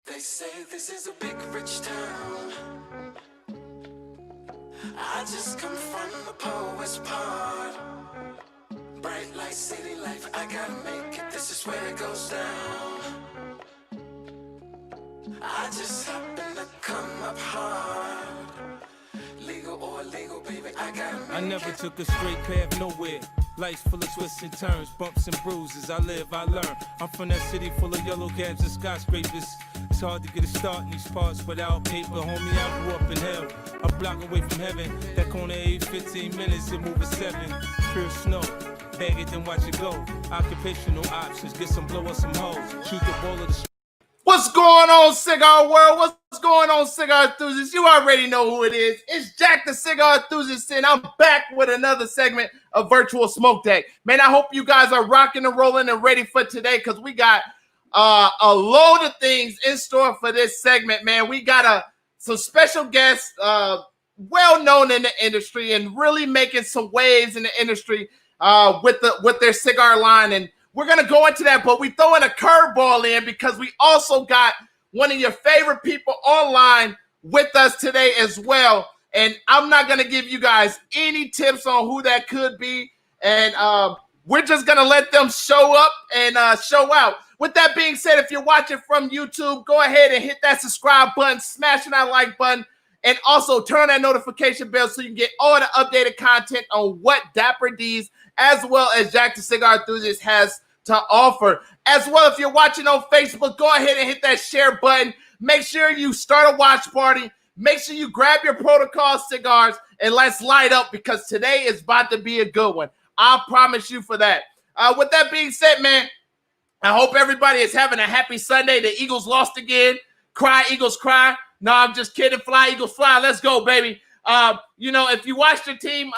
They say this is a big rich town. I just come from the poet's part. Bright light, city life, I gotta make it. This is where it goes down. I just happen to come up hard. Legal or illegal, baby, I gotta make it. I never took a straight path nowhere. Life's full of twists and turns, bumps and bruises. I live, I learn. I'm from that city full of yellow cabs and skyscrapers. It's hard to get a start in these parts without paper. Homie, I grew up in hell, a block away from heaven. That corner age 15 minutes, it move at 7. Pure snow, bag it then watch it go. Occupational options, get some blow or some hoes. Shoot the ball of the What's going on, cigar world? What's going on, cigar enthusiasts? You already know who it is. It's Jack the Cigar Enthusiast, and I'm back with another segment of Virtual Smoke Deck. Man, I hope you guys are rocking and rolling and ready for today, because we got a load of things in store for this segment, man. We got some special guests, well known in the industry and really making some waves in the industry with their cigar line. And we're going to go into that, but we throwing a curveball in because we also got one of your favorite people online with us today as well. And I'm not going to give you guys any tips on who that could be. And we're just going to let them show up and show out. With that being said, if you're watching from YouTube, go ahead and hit that subscribe button, smash that like button, and also turn on that notification bell so you can get all the updated content on what Dapper D's as well as Jack the Cigar Enthusiast has to offer. As well, if you're watching on Facebook, go ahead and hit that share button. Make sure you start a watch party. Make sure you grab your Protocol cigars and let's light up, because today is about to be a good one. I promise you for that. With that being said, man, I hope everybody is having a happy Sunday. The Eagles lost again. Cry, Eagles, cry. No, I'm just kidding. Fly, Eagles, fly. Let's go, baby. You know, if you watch your team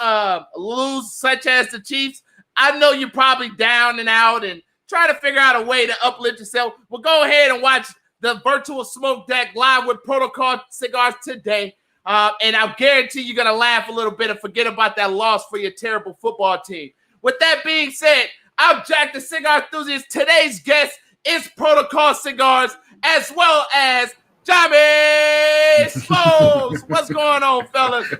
lose, such as the Chiefs, I know you're probably down and out and trying to figure out a way to uplift yourself. Well, go ahead and watch the Virtual Smoke Deck live with Protocol Cigars today. And I'll guarantee you're going to laugh a little bit and forget about that loss for your terrible football team. With that being said, I'm Jack the Cigar Enthusiast. Today's guest is Protocol Cigars, as well as Johnny Smokes. What's going on, fellas?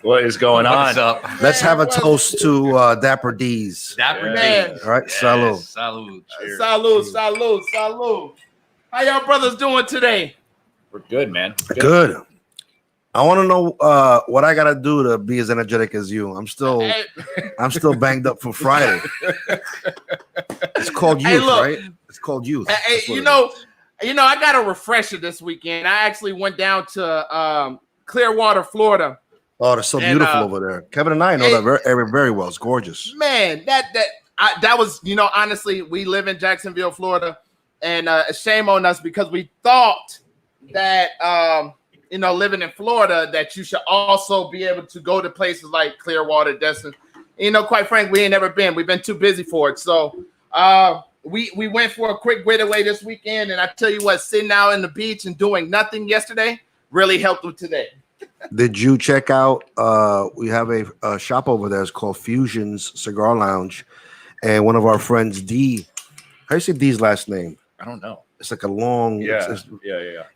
What is going on? What's up? Let's have a toast to Dapper D's. Dapper Man. D's. All right, salud. Salud. Cheers. Salud. How y'all brothers doing today? We're good, man. Good. I want to know what I gotta do to be as energetic as you. I'm still banged up from Friday. It's called youth, right? It's called youth. Hey, you know, I got a refresher this weekend. I actually went down to Clearwater, Florida. Oh, they're so beautiful over there. Kevin and I know that area very well. It's gorgeous. Man, that was, you know, honestly, we live in Jacksonville, Florida, and shame on us because we thought that you know, living in Florida, that you should also be able to go to places like Clearwater, Destin. You know, quite frankly, we ain't never been. We've been too busy for it. So we went for a quick getaway this weekend, and I tell you what, sitting out in the beach and doing nothing yesterday really helped with today. Did you check out? We have a shop over there. It's called Fusion's Cigar Lounge, and one of our friends, D. How do you say D's last name? I don't know. It's like a long. Yeah.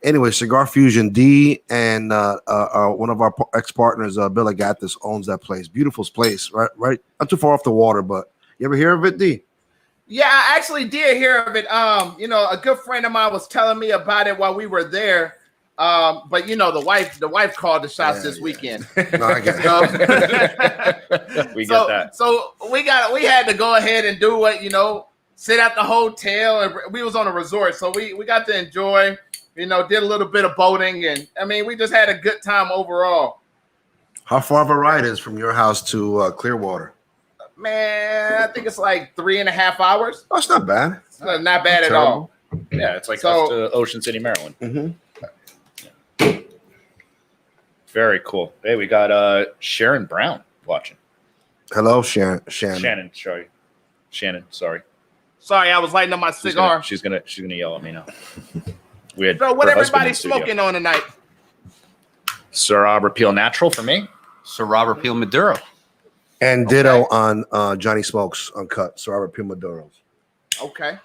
Anyway, Cigar Fusion D and one of our ex-partners, Bill Agathis, owns that place. Beautiful place, right? Not too far off the water, but you ever hear of it, D? Yeah, I actually did hear of it. You know, a good friend of mine was telling me about it while we were there. But you know, the wife called the shots this weekend. No, I get it. We get that. So we had to go ahead and do what, you know, sit at the hotel, and we was on a resort, so we got to enjoy, you know, did a little bit of boating, and I mean, we just had a good time overall. How far of a ride is from your house to Clearwater? Man, I think it's like 3.5 hours. Oh, it's not bad. It's not bad at all. Yeah, it's like us to Ocean City, Maryland. Mm-hmm. Very cool. Hey, we got Sharon Brown watching. Hello, Shannon. Shannon, sorry. Sorry, I was lighting up my cigar. She's gonna yell at me now. We had So what her husband everybody's in studio. smoking on tonight? Sir Robert Peele Natural for me. Sir Robert Peele Maduro. And ditto on Johnny Smokes Uncut. Sir Robert Peele Maduro. Okay.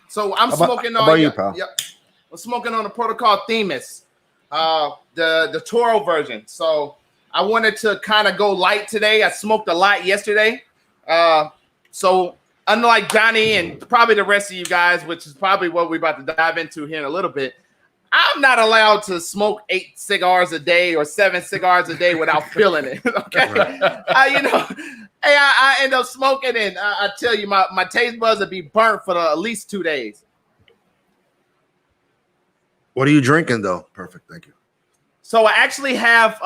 So I'm How about- smoking how on about you, pal? Yep. I'm smoking on the Protocol Themis, the Toro version. So I wanted to kind of go light today. I smoked a lot yesterday. So unlike Johnny and probably the rest of you guys, which is probably what we're about to dive into here in a little bit, I'm not allowed to smoke 8 cigars a day or 7 cigars a day without feeling it. Okay, I end up smoking, and I tell you, my taste buds will be burnt for at least 2 days. What are you drinking though? Perfect, thank you. So I actually have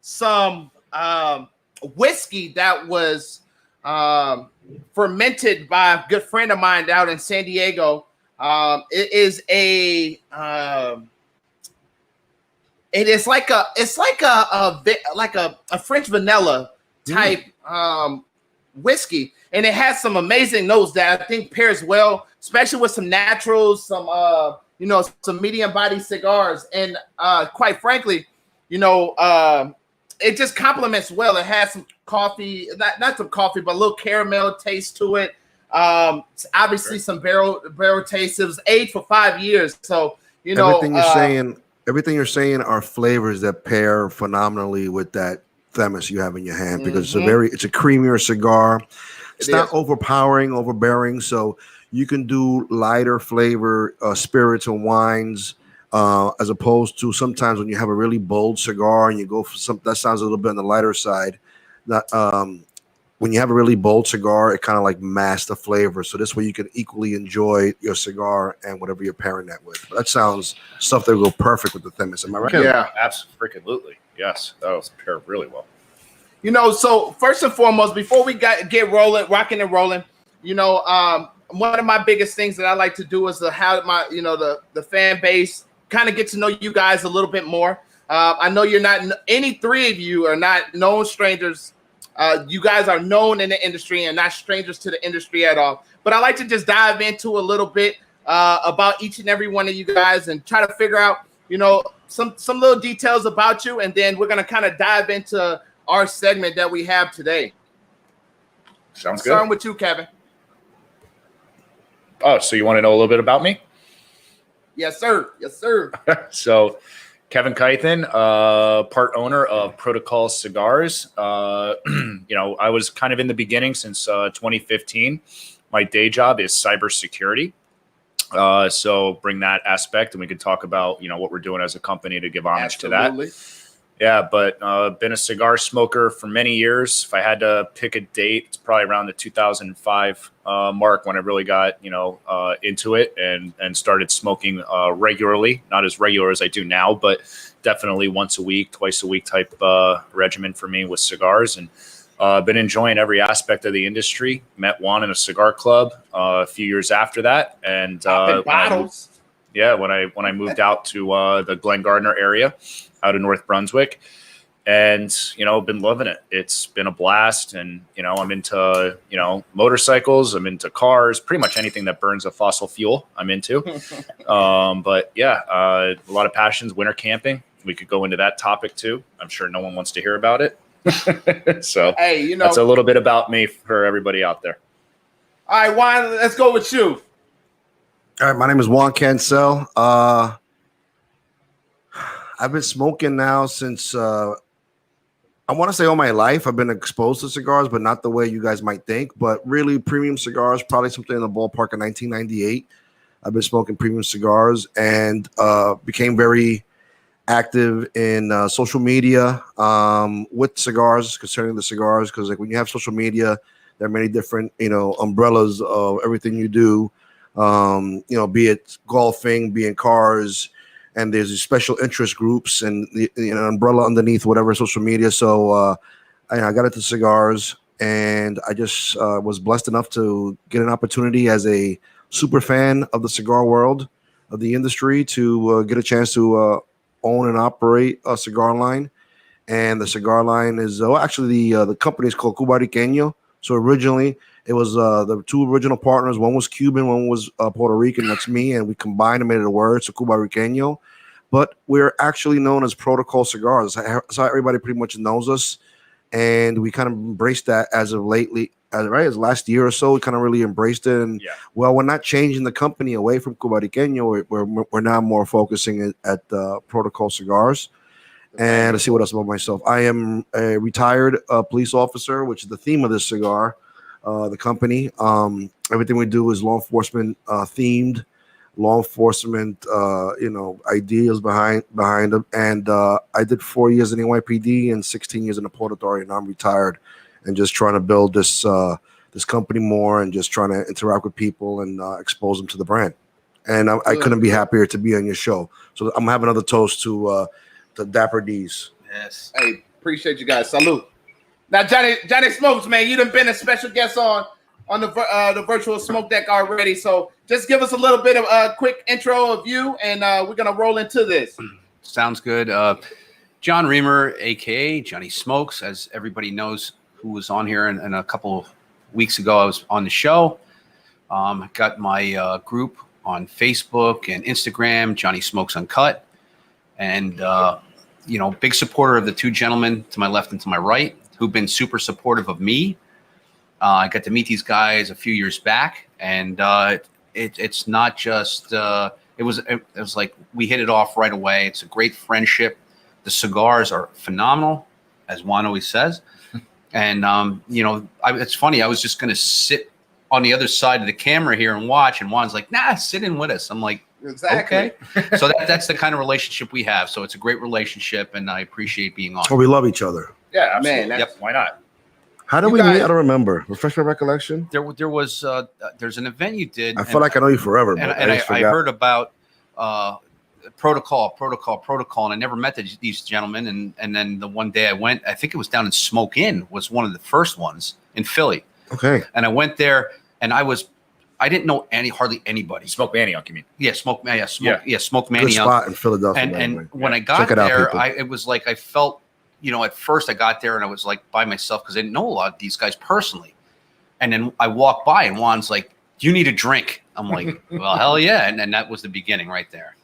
some whiskey that was fermented by a good friend of mine out in San Diego. It is a French vanilla type whiskey, and it has some amazing notes that I think pairs well, especially with some naturals, some medium body cigars, and quite frankly, it just complements well. It has some coffee, not some coffee, but a little caramel taste to it. Obviously some barrel taste. It was aged for 5 years, so everything you're saying are flavors that pair phenomenally with that Themis you have in your hand, because it's a creamier cigar. It's not overpowering, overbearing, so you can do lighter flavor spirits and wines, as opposed to sometimes when you have a really bold cigar and you go for something that sounds a little bit on the lighter side. When you have a really bold cigar, it kind of like masks the flavor. So this way you can equally enjoy your cigar and whatever you're pairing that with. That sounds stuff that will go perfect with the Themis. Am I right? Yeah, absolutely. Yes, that was paired really well. So first and foremost, before we get rolling, rocking and rolling, one of my biggest things that I like to do is to have my, the fan base kind of get to know you guys a little bit more. I know you're not, any three of you are not known strangers. You guys are known in the industry and not strangers to the industry at all. But I like to just dive into a little bit about each and every one of you guys and try to figure out, some little details about you. And then we're going to kind of dive into our segment that we have today. Sounds good. Starting with you, Kevin. Oh, so you want to know a little bit about me? Yes, sir. Yes, sir. So Kevin Keithan, part owner of Protocol Cigars. I was kind of in the beginning since 2015. My day job is cybersecurity. So bring that aspect, and we could talk about, what we're doing as a company to give homage to that. Yeah, but been a cigar smoker for many years. If I had to pick a date, it's probably around the 2005 mark when I really got, into it and started smoking regularly. Not as regular as I do now, but definitely once a week, twice a week type regimen for me with cigars. And been enjoying every aspect of the industry. Met Juan in a cigar club a few years after that. And when I moved out to the Glen Gardner area out in North Brunswick, and been loving it. It's been a blast, and I'm into motorcycles, I'm into cars, pretty much anything that burns a fossil fuel I'm into. But yeah, a lot of passions. Winter camping, we could go into that topic too. I'm sure no one wants to hear about it. So hey, that's a little bit about me for everybody out there. All right, Juan, let's go with you. All right, my name is Juan Cancel. I've been smoking now since I want to say all my life. I've been exposed to cigars, but not the way you guys might think. But really, premium cigars, probably something in the ballpark of 1998. I've been smoking premium cigars and became very active in social media with cigars, concerning the cigars, because like when you have social media, there are many different umbrellas of everything you do. Be it golfing, be it cars. And there's these special interest groups and the umbrella underneath whatever social media. So I got into cigars, and I just was blessed enough to get an opportunity as a super fan of the cigar world, of the industry, to get a chance to own and operate a cigar line. And the cigar line is the company is called Cuba Riqueño. So originally it was the two original partners. One was Cuban, one was Puerto Rican. That's me, and we combined and made it a word. So Cuba Riqueño. But we're actually known as Protocol Cigars. So everybody pretty much knows us, and we kind of embraced that as of lately. right as last year or so, we kind of really embraced it. And well, we're not changing the company away from Cubariqueño. We're now more focusing at Protocol Cigars. And let's see what else about myself. I am a retired police officer, which is the theme of this cigar, the company. Everything we do is law enforcement themed, law enforcement, ideas behind them. And I did 4 years in NYPD and 16 years in the Port Authority, and I'm retired and just trying to build this company more and just trying to interact with people and expose them to the brand. And I couldn't be happier to be on your show. So I'm having another toast to Dapper D's. Yes. Hey, appreciate you guys. Salute. Now, Johnny Smokes, man, you done been a special guest on the virtual smoke deck already. So just give us a little bit of a quick intro of you, and we're gonna roll into this. Sounds good. John Reamer, aka Johnny Smokes, as everybody knows, who was on here, and a couple of weeks ago I was on the show. Got my group on Facebook and Instagram, Johnny Smokes Uncut. And, big supporter of the two gentlemen to my left and to my right, who've been super supportive of me. I got to meet these guys a few years back, and it's not just it was like we hit it off right away. It's a great friendship. The cigars are phenomenal, as Juan always says. And it's funny. I was just going to sit on the other side of the camera here and watch, and Juan's like, "Nah, sit in with us." I'm like, exactly. Okay. So that's the kind of relationship we have. So it's a great relationship, and I appreciate being on. Oh, we love each other. Yeah, absolutely. Man, Yep. Why not? How did we meet? I don't remember. Refresh my recollection. There was there's an event you did. I feel like I know you forever, but I heard about protocol, and I never met these gentlemen. And then the one day I went, I think it was down in Smoke Inn, was one of the first ones in Philly. Okay. And I went there, and I didn't know hardly anybody. Smoke Manioc, you mean? Yeah, Smoke Manioc. Good spot in Philadelphia. And when I got there, it was like I felt, at first I got there and I was like by myself because I didn't know a lot of these guys personally. And then I walked by and Juan's like, "Do you need a drink?" I'm like, "Well, hell yeah." And that was the beginning right there.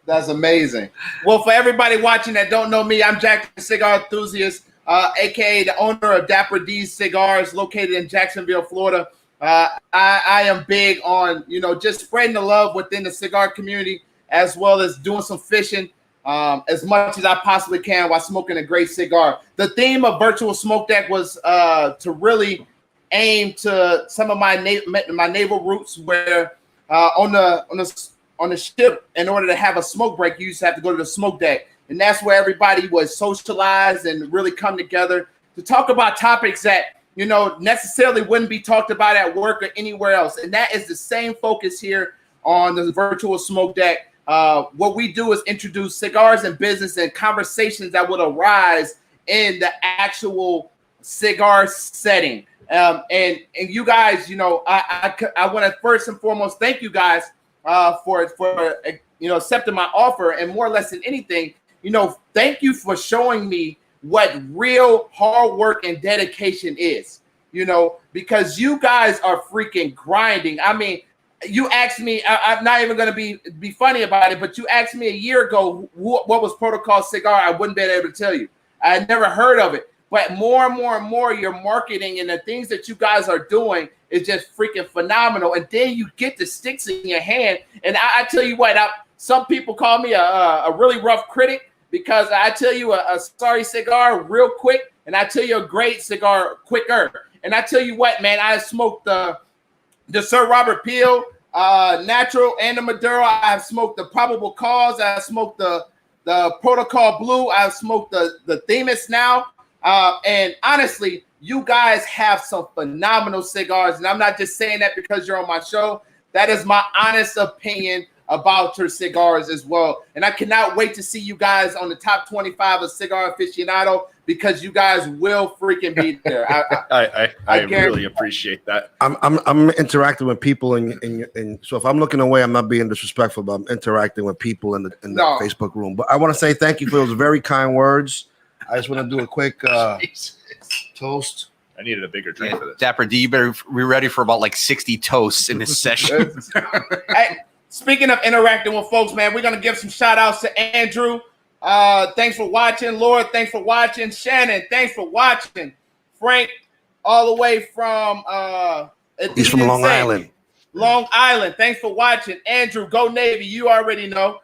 That's amazing. Well, for everybody watching that don't know me, I'm Jack the Cigar Enthusiast, aka the owner of Dapper D's Cigars, located in Jacksonville, Florida. I am big on, just spreading the love within the cigar community, as well as doing some fishing as much as I possibly can while smoking a great cigar. The theme of Virtual Smoke Deck was to really aim to some of my naval roots, where on the ship, in order to have a smoke break, you used to have to go to the smoke deck, and that's where everybody was socialized and really come together to talk about topics that necessarily wouldn't be talked about at work or anywhere else. And that is the same focus here on the virtual smoke deck. What we do is introduce cigars and business and conversations that would arise in the actual cigar setting. And you guys, I want to first and foremost thank you guys for accepting my offer, and more or less than anything, thank you for showing me what real hard work and dedication is, because you guys are freaking grinding. I mean, you asked me, I'm not even going to be funny about it, but you asked me a year ago what was Protocol Cigar, I wouldn't be able to tell you. I had never heard of it. But more and more and more, your marketing and the things that you guys are doing is just freaking phenomenal. And then you get the sticks in your hand. And I tell you what, some people call me a really rough critic, because I tell you a sorry cigar real quick, and I tell you a great cigar quicker. And I tell you what, man, I smoked the Sir Robert Peele Natural and the Maduro. I have smoked the Probable Cause. I smoked the Protocol Blue. I've smoked the Themis now. And honestly, you guys have some phenomenal cigars. And I'm not just saying that because you're on my show. That is my honest opinion about your cigars as well. And I cannot wait to see you guys on the top 25 of Cigar Aficionado, because you guys will freaking be there. I really appreciate that. I'm interacting with people, and so if I'm looking away, I'm not being disrespectful, but I'm interacting with people in the Facebook room. But I want to say thank you for those very kind words. I just want to do a quick toast. I needed a bigger drink for this. Dapper D, you better be ready for about like 60 toasts in this session. Hey, speaking of interacting with folks, man, we're going to give some shout outs to Andrew. Thanks for watching. Laura, thanks for watching. Shannon, thanks for watching. Frank, all the way from He's from Long Island. Long Island. Thanks for watching. Andrew, go Navy. You already know.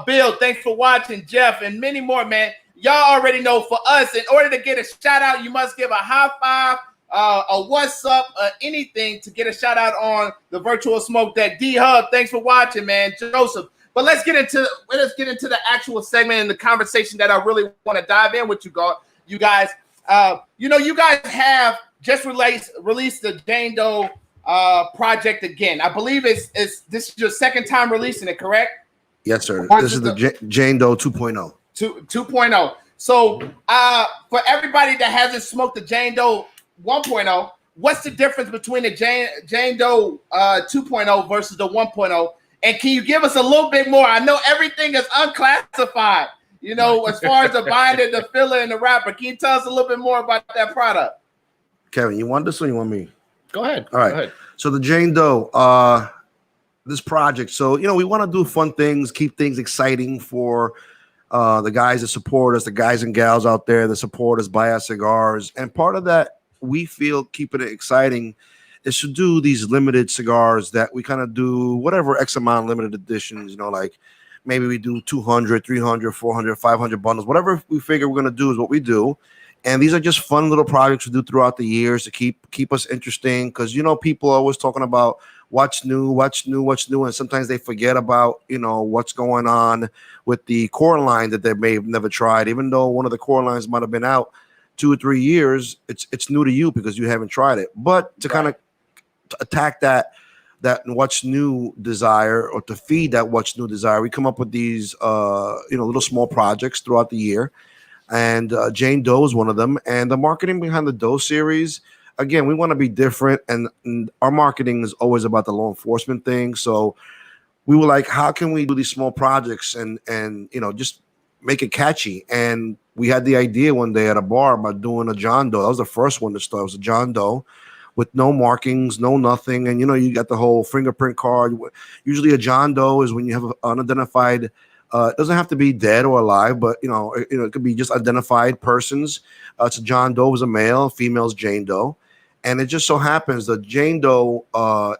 Bill, thanks for watching. Jeff, and many more, man. Y'all already know. For us, in order to get a shout out, you must give a high five, a what's up, anything to get a shout out on the virtual smoke deck. D Hub, thanks for watching, man. Joseph. But let's get into the actual segment and the conversation that I really want to dive in with you guys. You guys have just released the Jane Doe project again. I believe this is your second time releasing it, correct? Yes, sir. This is the Jane Doe 2.0. 2.0. So for everybody that hasn't smoked the Jane Doe 1.0, what's the difference between the Jane Doe 2.0 versus the 1.0? And can you give us a little bit more? I know everything is unclassified, as far as the binder, the filler, and the wrapper. Can you tell us a little bit more about that product? Kevin, you want this or you want me? Go ahead. All right. Go ahead. So the Jane Doe, this project. So, we want to do fun things, keep things exciting for the guys that support us, the guys and gals out there that support us, buy our cigars. And part of that, we feel keeping it exciting is to do these limited cigars that we kind of do whatever X amount of limited editions, like maybe we do 200, 300, 400, 500 bundles, whatever we figure we're going to do is what we do. And these are just fun little projects we do throughout the years to keep us interesting. Because, people are always talking about what's new. And sometimes they forget about, what's going on with the core line that they may have never tried. Even though one of the core lines might have been out 2 or 3 years, it's new to you because you haven't tried it. But to kind of attack that what's new desire, or to feed that what's new desire, we come up with these, little small projects throughout the year. And Jane Doe is one of them. And the marketing behind the Doe series, again, we want to be different. And our marketing is always about the law enforcement thing. So we were like, how can we do these small projects and just make it catchy? And we had the idea one day at a bar about doing a John Doe. That was the first one to start. It was a John Doe with no markings, no nothing. And, you got the whole fingerprint card. Usually a John Doe is when you have an unidentified, it doesn't have to be dead or alive, but, it could be just identified persons. It's a John Doe was a male, female's Jane Doe. And it just so happens that Jane Doe,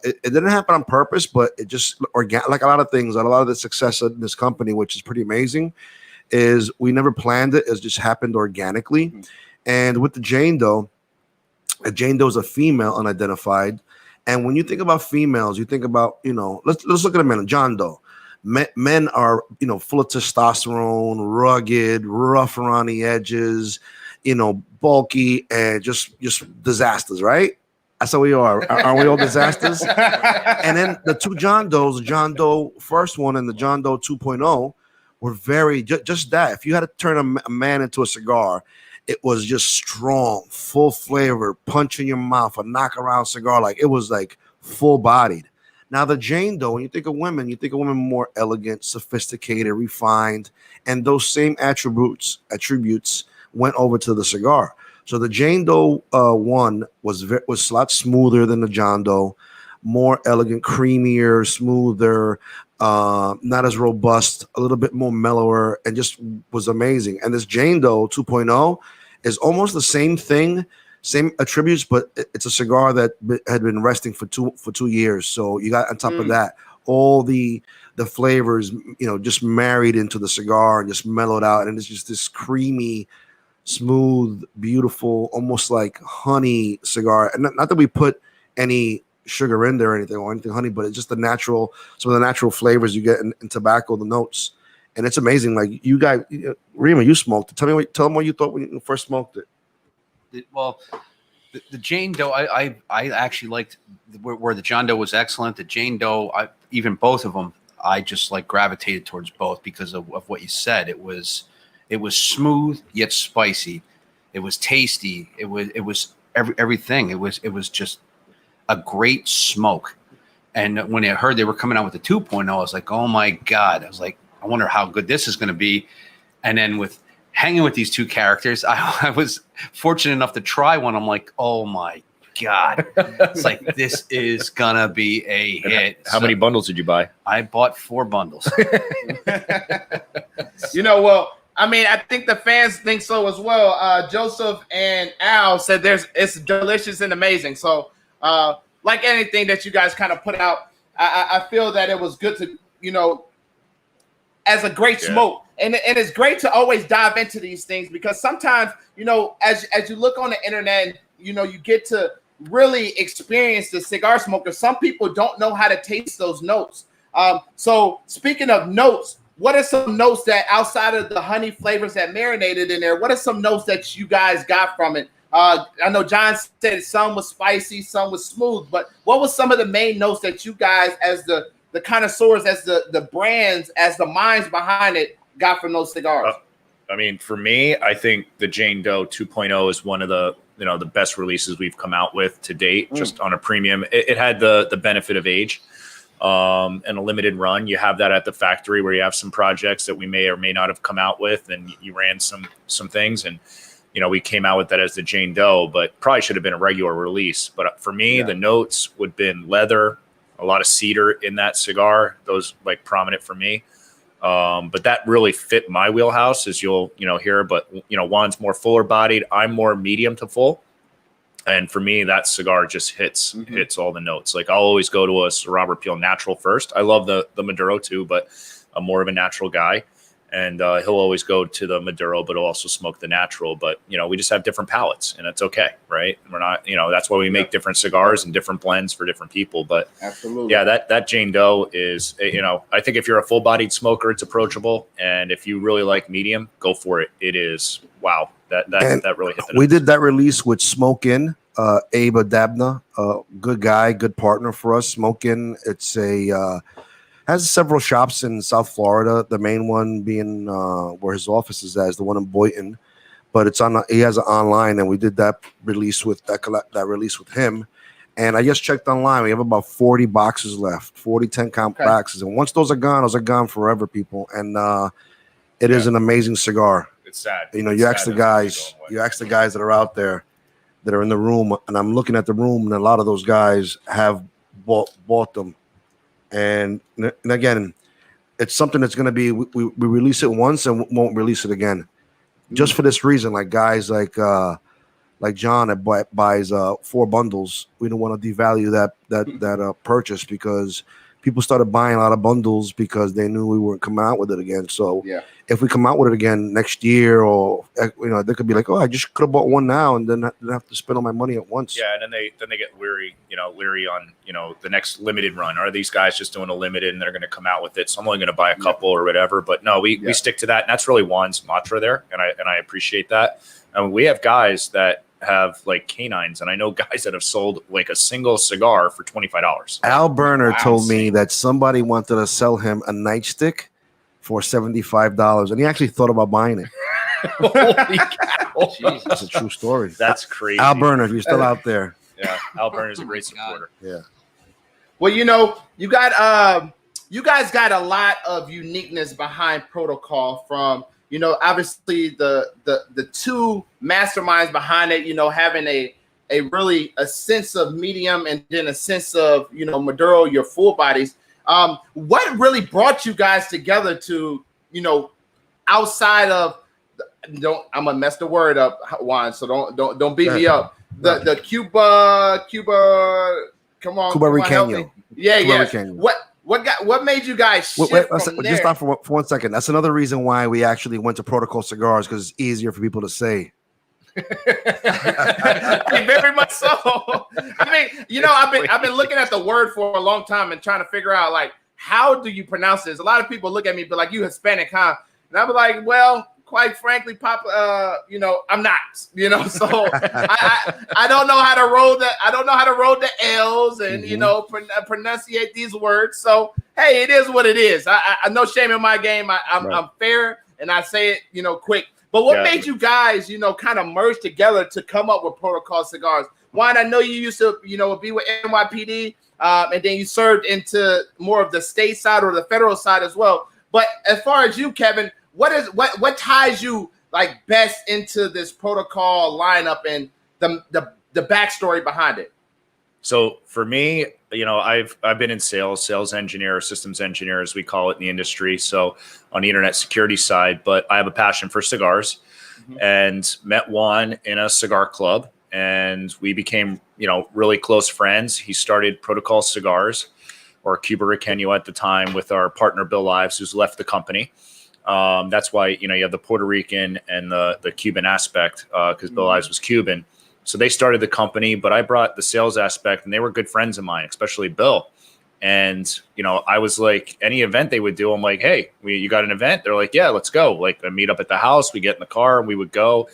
it didn't happen on purpose, but it just, like a lot of things, a lot of the success of this company, which is pretty amazing, is we never planned it. It just happened organically. Mm-hmm. And with the Jane Doe is a female unidentified. And when you think about females, you think about, let's look at a man, John Doe. Men are, full of testosterone, rugged, rough around the edges, bulky, and just disasters, right? That's how we are. Aren't we all disasters? And then the two John Does, the John Doe first one and the John Doe 2.0, were very, just that. If you had to turn a man into a cigar, it was just strong, full flavor, punch in your mouth, a knock around cigar. Like it was like full bodied. Now the Jane Doe, when you think of women more elegant, sophisticated, refined, and those same attributes went over to the cigar. So the Jane Doe one was a lot smoother than the John Doe, more elegant, creamier, smoother, not as robust, a little bit more mellower, and just was amazing. And this Jane Doe 2.0 is almost the same thing, same attributes, but it's a cigar that had been resting for 2 years. So you got on top of that all the flavors, just married into the cigar and just mellowed out, and it's just this creamy, smooth, beautiful, almost like honey cigar. And not that we put any sugar in there or anything honey, but it's just some of the natural flavors you get in tobacco, the notes. And it's amazing. Like you guys, Rima, you smoked it. Tell them what you thought when you first smoked it. Well, the Jane Doe, I actually liked where the John Doe was excellent. The Jane Doe, even both of them, I just like gravitated towards both because of what you said. It was smooth yet spicy. It was tasty. It was everything. It was just a great smoke. And when I heard they were coming out with the 2.0, I was like, oh my God. I was like, I wonder how good this is going to be. And then with hanging with these two characters, I was fortunate enough to try one. I'm like, oh my God. It's like, this is going to be a hit. How many bundles did you buy? I bought 4 bundles. Well, I mean, I think the fans think so as well. Joseph and Al said it's delicious and amazing. So, like anything that you guys kind of put out, I feel that it was good to, as a great smoke. And it's great to always dive into these things because sometimes, as you look on the internet, and, you get to really experience the cigar smoker. Some people don't know how to taste those notes. So speaking of notes, what are some notes that outside of the honey flavors that marinated in there, what are some notes that you guys got from it? I know John said some was spicy, some was smooth, but what was some of the main notes that you guys, as the connoisseurs, as the brands, as the minds behind it, got from those cigars? I mean, for me, I think the Jane Doe 2.0 is one of the the best releases we've come out with to date, just on a premium. It had the benefit of age. And a limited run. You have that at the factory where you have some projects that we may or may not have come out with, and you ran some things, and we came out with that as the Jane Doe, but probably should have been a regular release. But for me, the notes would have been leather, a lot of cedar in that cigar. Those like prominent for me. But that really fit my wheelhouse, as you'll hear. But Juan's more fuller bodied. I'm more medium to full. And for me, that cigar just hits all the notes. Like I'll always go to a Sir Robert Peele natural first. I love the Maduro too, but I'm more of a natural guy. And he'll always go to the Maduro, but he'll also smoke the natural. But, we just have different palates, and it's okay, right? We're not, that's why we make different cigars and different blends for different people. But absolutely, yeah, that Jane Doe is, I think if you're a full-bodied smoker, it's approachable. And if you really like medium, go for it. It is, wow. That really hit the notes. We did that release with Smoke In, Abe Adabna, good guy, good partner for us. Smoke In, it's has several shops in South Florida. The main one being where his office is at is the one in Boynton, but it's he has it online, and we did that release with that release with him. And I just checked online. We have about 40 boxes left, 40 10-count boxes, and once those are gone forever, people. And it is an amazing cigar. It's sad. You ask the guys that are out there that are in the room, and I'm looking at the room, and a lot of those guys have bought them. And again, it's something that's going to be, we release it once and won't release it again. Just for this reason, like guys like John that buys 4 bundles, we don't want to devalue that purchase, because people started buying a lot of bundles because they knew we weren't coming out with it again. So if we come out with it again next year, or they could be like, oh, I just could have bought one now and then have to spend all my money at once. Yeah, and then they get leery on the next limited run. Are these guys just doing a limited and they're going to come out with it? So I'm only going to buy a couple or whatever. But no, we stick to that, and that's really Juan's mantra there, and I appreciate that. And we have guys that have like canines, and I know guys that have sold like a single cigar for $25. Al Berner told me that somebody wanted to sell him a nightstick for $75, and he actually thought about buying it. Holy cow! That's a true story. That's crazy. Al Berner, if you're still out there. Yeah, Al Berner is a great supporter. Yeah. Well, you guys got a lot of uniqueness behind Protocol, from obviously the two masterminds behind it, having a sense of medium and then a sense of, Maduro, your full bodies. What really brought you guys together to, outside of, I'm gonna mess the word up, Juan, so don't beat me up. The Cuba, come on, Ricaño. Yeah. What made you guys shift from there? Just stop for 1 second. That's another reason why we actually went to Protocol Cigars, because it's easier for people to say. Very much so. I mean, I've been looking at the word for a long time and trying to figure out, like, how do you pronounce this? A lot of people look at me, but like, you Hispanic, huh? And I'm like, well, quite frankly, Papa, I'm not, so I don't know how to roll that. I don't know how to roll the L's and, pronunciate these words. So, hey, it is what it is. I no shame in my game. I'm fair, and I say it, quick. But what made you guys, kind of merge together to come up with Protocol Cigars? Juan, I know you used to, be with NYPD, and then you served into more of the state side or the federal side as well. But as far as you, Kevin, what ties you like best into this Protocol lineup and the backstory behind it? So for me, I've been in sales engineer, systems engineer, as we call it in the industry. So on the internet security side, but I have a passion for cigars, and met Juan in a cigar club, and we became, really close friends. He started Protocol Cigars, or Cuba Riqueño at the time, with our partner Bill Ives, who's left the company. That's why, you have the Puerto Rican and the Cuban aspect, because Bill Ives was Cuban. So they started the company, but I brought the sales aspect, and they were good friends of mine, especially Bill. And, I was like, any event they would do, I'm like, hey, you got an event? They're like, yeah, let's go. Like, I meet up at the house, we get in the car, and we would go.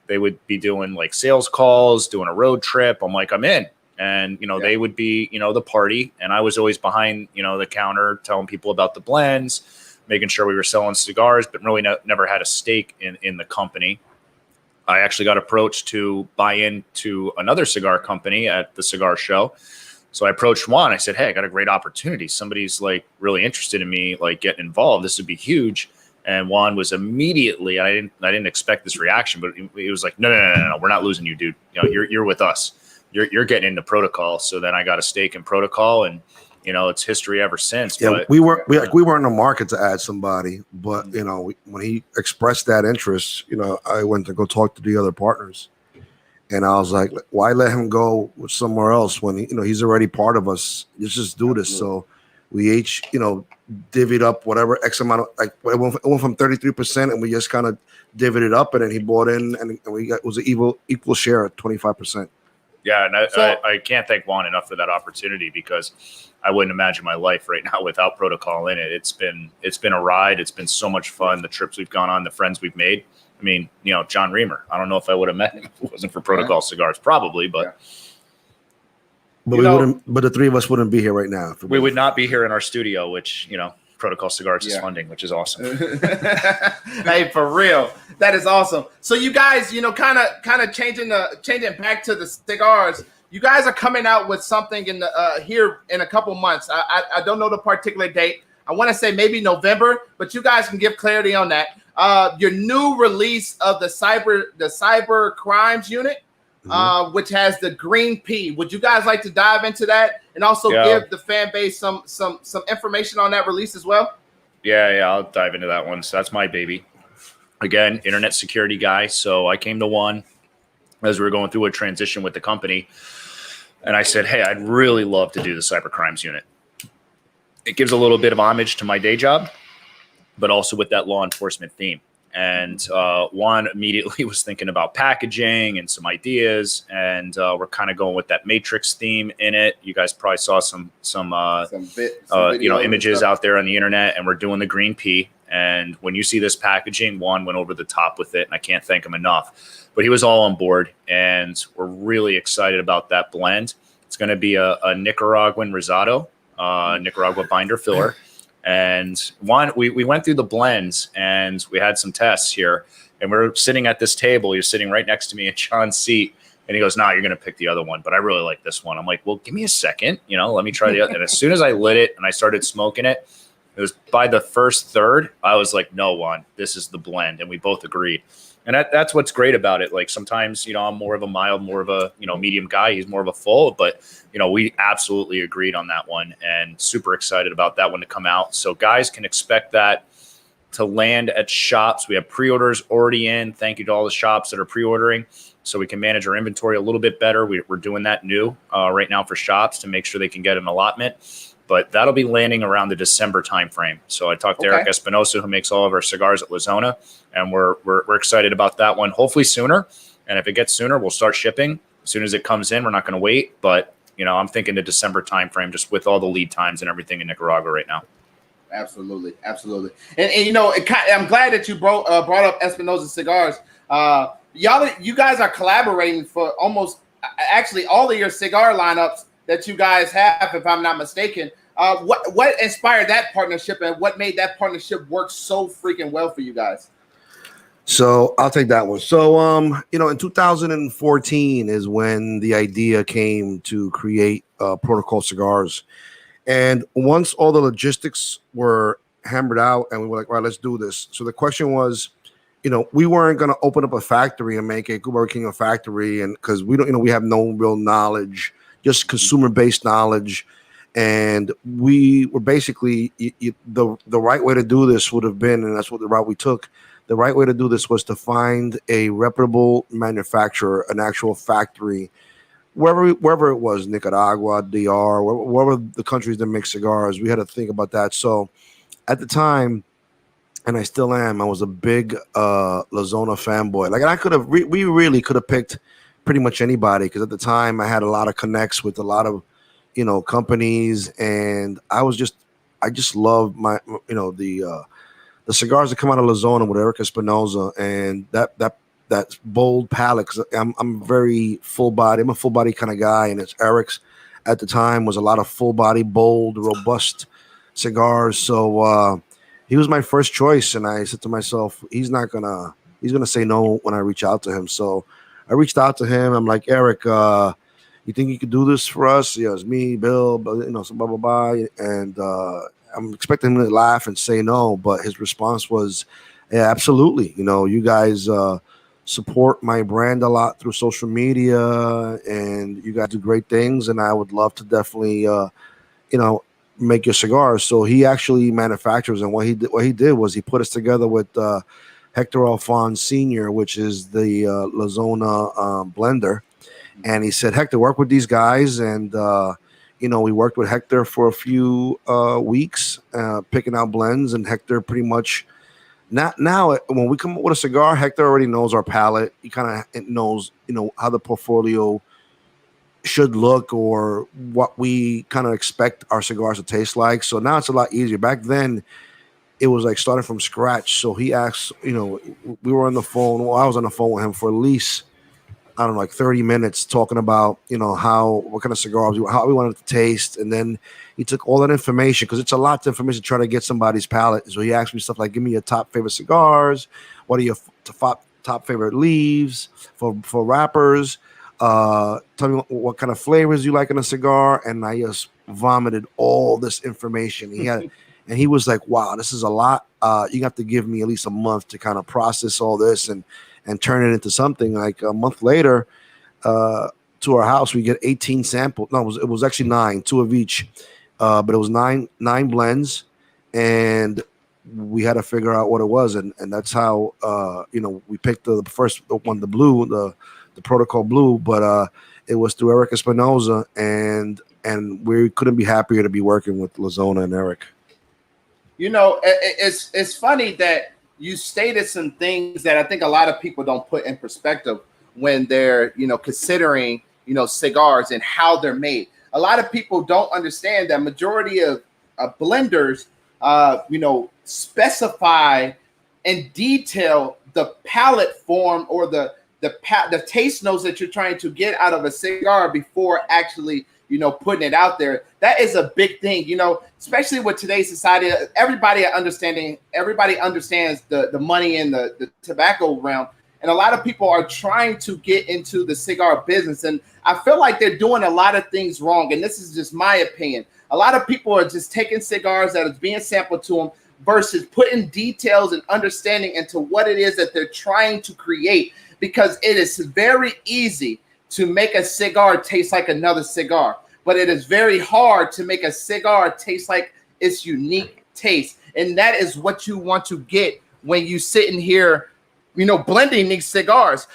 They would be doing like sales calls, doing a road trip. I'm like, I'm in. And, they would be, the party. And I was always behind, the counter telling people about the blends, making sure we were selling cigars, but really never had a stake in the company. I actually got approached to buy into another cigar company at the cigar show. So I approached Juan. I said, hey, I got a great opportunity. Somebody's like really interested in me, like getting involved. This would be huge. And Juan was immediately, I didn't expect this reaction, but he was like, no, we're not losing you, dude. You're with us. You're getting into Protocol. So then I got a stake in Protocol, and it's history ever since. Yeah, but, we weren't in the market to add somebody, but when he expressed that interest, I went to go talk to the other partners, and I was like, why let him go with somewhere else when he's already part of us? Let's just do this. So we each divvied up whatever X amount of, like, it went from 33%, and we just kind of divvied it up, and then he bought in, and it was an equal share at 25%. Yeah, and I can't thank Juan enough for that opportunity, because I wouldn't imagine my life right now without Protocol in it. It's been a ride. It's been so much fun. The trips we've gone on, the friends we've made. I mean, John Reamer. I don't know if I would have met him if it wasn't for Protocol Cigars, probably, but. Yeah. But the three of us wouldn't be here right now. We would not be here in our studio, which Protocol Cigars is funding, which is awesome. Hey, for real, that is awesome. So you guys, kind of changing back to the cigars. You guys are coming out with something in the here in a couple months. I don't know the particular date. I want to say maybe November, but you guys can give clarity on that. Your new release of the cyber crimes unit, which has the green P. Would you guys like to dive into that and also give the fan base some information on that release as well? Yeah, I'll dive into that one. So that's my baby. Again, internet security guy. So I came to Juan as we were going through a transition with the company, and I said, hey, I'd really love to do the cyber crimes unit. It gives a little bit of homage to my day job, but also with that law enforcement theme. And Juan immediately was thinking about packaging and some ideas, and we're kind of going with that Matrix theme in it. You guys probably saw some images out there on the internet, and we're doing the green P. And when you see this packaging, Juan went over the top with it, and I can't thank him enough. But he was all on board, and we're really excited about that blend. It's going to be a Nicaraguan Rosado, Nicaragua binder filler. And Juan, we went through the blends, and we had some tests here, and we're sitting at this table. He was sitting right next to me in Sean's seat, and he goes, "No, you're going to pick the other one, but I really like this one." I'm like, "Well, give me a second, let me try the other." And as soon as I lit it and I started smoking it, it was by the first third, I was like, "No, Juan, this is the blend," and we both agreed. And that's what's great about it. Like sometimes, I'm more of a mild, more of a, medium guy. He's more of a full, but, we absolutely agreed on that one, and super excited about that one to come out. So guys can expect that to land at shops. We have pre-orders already in. Thank you to all the shops that are pre-ordering, so we can manage our inventory a little bit better. We're doing that new right now for shops to make sure they can get an allotment. But that'll be landing around the December timeframe. So I talked to Eric Espinosa, who makes all of our cigars at La Zona, and we're excited about that one. Hopefully sooner, and if it gets sooner, we'll start shipping as soon as it comes in. We're not going to wait, but I'm thinking the December timeframe, just with all the lead times and everything in Nicaragua right now. Absolutely. And I'm glad that you brought up Espinosa Cigars. You guys are collaborating for almost actually all of your cigar lineups that you guys have, if I'm not mistaken. What inspired that partnership, and what made that partnership work so freaking well for you guys? So I'll take that one. So, in 2014 is when the idea came to create Protocol Cigars. And once all the logistics were hammered out and we were like, all right, let's do this. So the question was, we weren't going to open up a factory and make a Cuba Riqueño factory. And because we don't, we have no real knowledge, just consumer-based knowledge. And we were basically the right way to do this would have been, and that's what the route we took. The right way to do this was to find a reputable manufacturer, an actual factory, wherever it was, Nicaragua, DR, wherever the countries that make cigars. We had to think about that. So at the time, and I still am, I was a big La Zona fanboy. Like, and I could have, we really could have picked pretty much anybody, because at the time I had a lot of connects with a lot of, companies, and I just love the cigars that come out of La Zona with Eric Espinosa, and that bold palate, because I'm very full body. I'm a full body kind of guy, and it's Eric's at the time was a lot of full body, bold, robust cigars. So he was my first choice, and I said to myself, he's gonna say no when I reach out to him. So I reached out to him. I'm like, Eric, you think you could do this for us? Yeah, it's me, Bill, some blah, blah, blah. And I'm expecting him to laugh and say no, but his response was, yeah, absolutely. You guys support my brand a lot through social media, and you guys do great things, and I would love to definitely, make your cigars. So he actually manufactures, and what he did was he put us together with Hector Alphonse Sr., which is the La Zona blender. And he said, Hector, work with these guys. And, we worked with Hector for a few weeks, picking out blends. And Hector pretty much, now when we come up with a cigar, Hector already knows our palate. He kind of knows, how the portfolio should look, or what we kind of expect our cigars to taste like. So now it's a lot easier. Back then, it was like starting from scratch. So he asked, we were on the phone. Well, I was on the phone with him for at least, I don't know, like 30 minutes talking about, what kind of cigars, how we wanted it to taste. And then he took all that information, because it's a lot of information to try to get somebody's palate. So he asked me stuff like, give me your top favorite cigars. What are your top favorite leaves for wrappers? Tell me what kind of flavors you like in a cigar. And I just vomited all this information. And he was like, wow, this is a lot. You have to give me at least a month to kind of process all this and turn it into something. Like a month later, to our house, we get 18 samples. No, it was actually 9, 2 of each. But it was nine blends, and we had to figure out what it was. And that's how, we picked the first one, the blue, the Protocol Blue, but it was through Eric Espinosa, and we couldn't be happier to be working with La Zona and Eric. It's funny that you stated some things that I think a lot of people don't put in perspective when they're, considering, cigars and how they're made. A lot of people don't understand that majority of blenders, specify in detail the palate form or the taste notes that you're trying to get out of a cigar before actually, putting it out there. That is a big thing, especially with today's society. Everybody understands the money in the tobacco realm. And a lot of people are trying to get into the cigar business. And I feel like they're doing a lot of things wrong. And this is just my opinion. A lot of people are just taking cigars that is being sampled to them versus putting details and understanding into what it is that they're trying to create. Because it is very easy to make a cigar taste like another cigar, but it is very hard to make a cigar taste like its unique taste. And that is what you want to get when you sit in here, blending these cigars.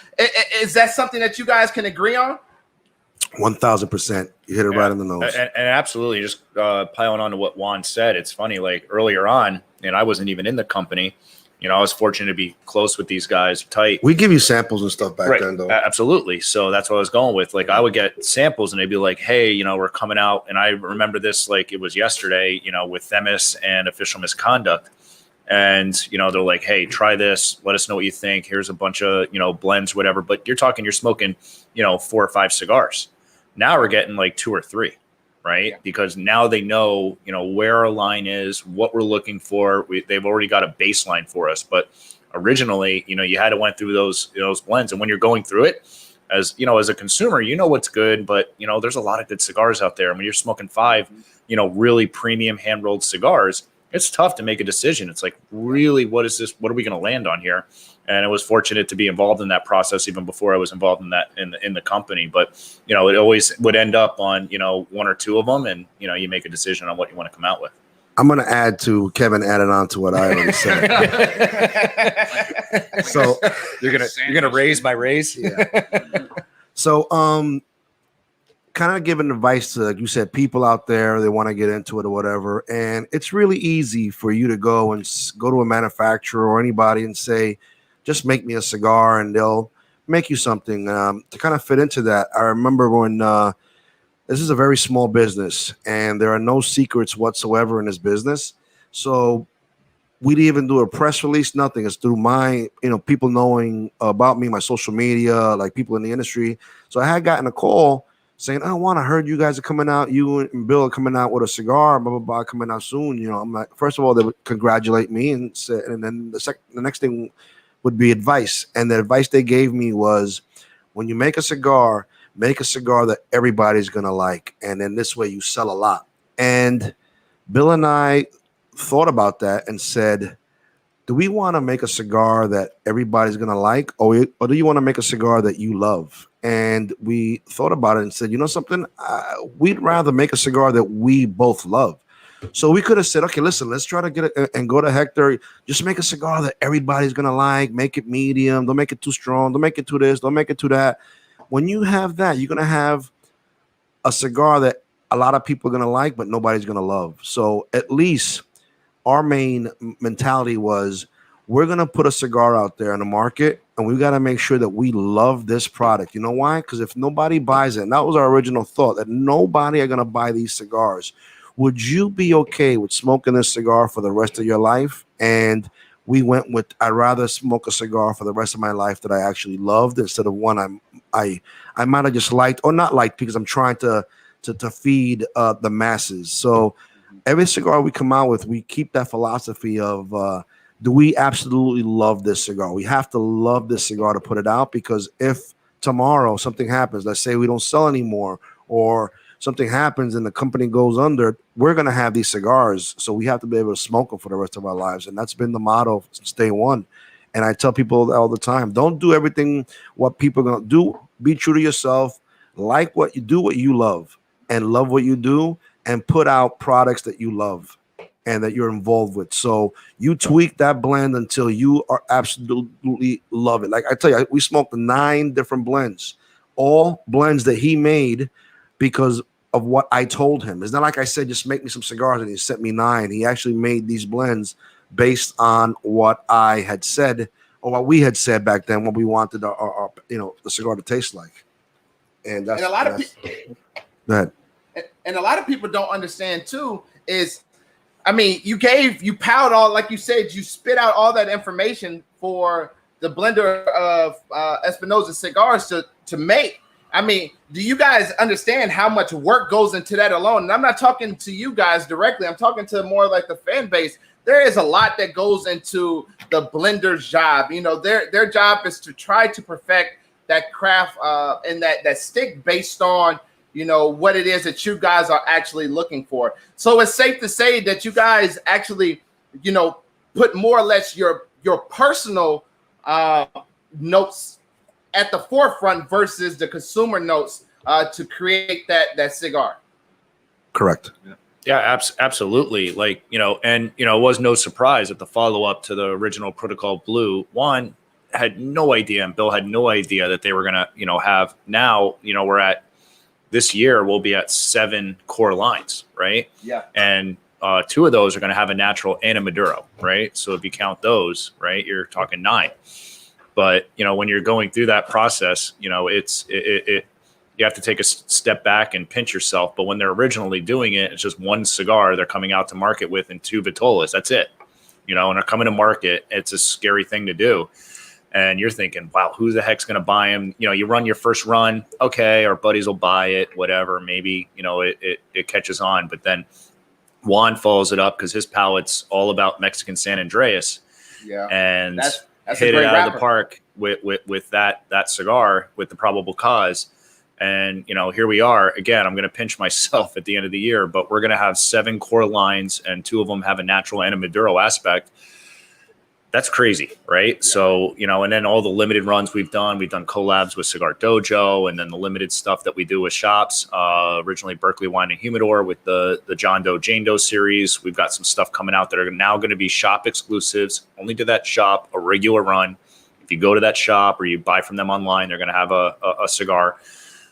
Is that something that you guys can agree on? 1,000%. You hit it right in the nose. And absolutely, just piling on to what Juan said. It's funny, like earlier on, and I wasn't even in the company. I was fortunate to be close with these guys, tight. We give you samples and stuff back then, though. Absolutely. So that's what I was going with. Like, I would get samples, and they'd be like, hey, we're coming out. And I remember this like it was yesterday, with Themis and Official Misconduct. And, they're like, hey, try this. Let us know what you think. Here's a bunch of, blends, whatever. But you're smoking, 4 or 5 cigars. Now we're getting like 2 or 3. Right. Yeah. Because now they know, where our line is, what we're looking for. They've already got a baseline for us. But originally, you had to went through those blends. And when you're going through it as a consumer, what's good. But, there's a lot of good cigars out there. And when you're smoking 5, really premium hand rolled cigars, it's tough to make a decision. It's like, really, what is this? What are we going to land on here? And I was fortunate to be involved in that process even before I was involved in that in the company. But, it always would end up on, one or two of them. And, you make a decision on what you want to come out with. I'm going to add to Kevin added on to what I already said. So you're gonna raise my raise. Yeah. So kind of giving advice to, like you said, people out there, they want to get into it or whatever. And it's really easy for you to go to a manufacturer or anybody and say, just make me a cigar, and they'll make you something to kind of fit into that. I remember when this is a very small business and there are no secrets whatsoever in this business. So we didn't even do a press release, nothing. It's through my, people knowing about me, my social media, like people in the industry. So I had gotten a call saying, "Oh, Juan, I heard you guys are coming out. You and Bill are coming out with a cigar, blah, blah, blah, coming out soon." I'm like, first of all, they would congratulate me and then the next thing would be advice. And the advice they gave me was, when you make a cigar that everybody's going to like. And then this way you sell a lot. And Bill and I thought about that and said, do we want to make a cigar that everybody's going to like, or do you want to make a cigar that you love? And we thought about it and said, something, we'd rather make a cigar that we both love. So we could have said, okay, listen, let's try to get it and go to Hector. Just make a cigar that everybody's going to like. Make it medium. Don't make it too strong. Don't make it too this. Don't make it too that. When you have that, you're going to have a cigar that a lot of people are going to like, but nobody's going to love. So at least our main mentality was, we're going to put a cigar out there in the market, and we got to make sure that we love this product. You know why? Because if nobody buys it, and that was our original thought, that nobody are going to buy these cigars, would you be okay with smoking this cigar for the rest of your life? And we went with, I'd rather smoke a cigar for the rest of my life that I actually loved, instead of one I might have just liked or not liked because I'm trying to feed the masses. So every cigar we come out with, we keep that philosophy of, do we absolutely love this cigar? We have to love this cigar to put it out, because if tomorrow something happens, let's say we don't sell anymore, or something happens and the company goes under, we're going to have these cigars. So we have to be able to smoke them for the rest of our lives. And that's been the motto since day one. And I tell people all the time, don't do everything what people are going to do. Be true to yourself. Like what you do, what you love, and love what you do, and put out products that you love and that you're involved with. So you tweak that blend until you are absolutely love it. Like I tell you, we smoked 9 different blends, all blends that he made because of what I told him. It's not like I said, just make me some cigars and he sent me 9. He actually made these blends based on what I had said, or what we had said back then, what we wanted our the cigar to taste like. And that's, and a lot of people, go ahead. And a lot of people don't understand too is, I mean, you piled all, like you said, you spit out all that information for the blender of Espinosa cigars to make. I mean, do you guys understand how much work goes into that alone? And I'm not talking to you guys directly. I'm talking to more like the fan base. There is a lot that goes into the blender's job. Their job is to try to perfect that craft and that stick based on, what it is that you guys are actually looking for. So it's safe to say that you guys actually, put more or less your personal notes at the forefront versus the consumer notes to create that cigar. Correct. Yeah, absolutely. Like, and, it was no surprise that the follow-up to the original Protocol Blue, Juan had no idea, and Bill had no idea that they were going to, have now, we're at, this year we'll be at 7 core lines, right? Yeah. And 2 of those are going to have a natural and a Maduro, right? So if you count those, right, you're talking 9. But, when you're going through that process, it's you have to take a step back and pinch yourself. But when they're originally doing it, it's just 1 cigar they're coming out to market with and 2 Vitolas. That's it. And they're coming to market. It's a scary thing to do. And you're thinking, wow, who the heck's going to buy them? You run your first run. Okay, our buddies will buy it, whatever. Maybe, it catches on. But then Juan follows it up because his palate's all about Mexican San Andreas. Yeah. And that's hit a it great out rapper. of the park with that cigar, with the Probable Cause. And, here we are again. I'm going to pinch myself at the end of the year, but we're going to have 7 core lines and 2 of them have a natural and a Maduro aspect. That's crazy, right? Yeah. So, and then all the limited runs we've done collabs with Cigar Dojo, and then the limited stuff that we do with shops, originally Berkeley Wine and Humidor with the Jane Doe series. We've got some stuff coming out that are now going to be shop exclusives, only to that shop, a regular run. If you go to that shop or you buy from them online, they're going to have a cigar.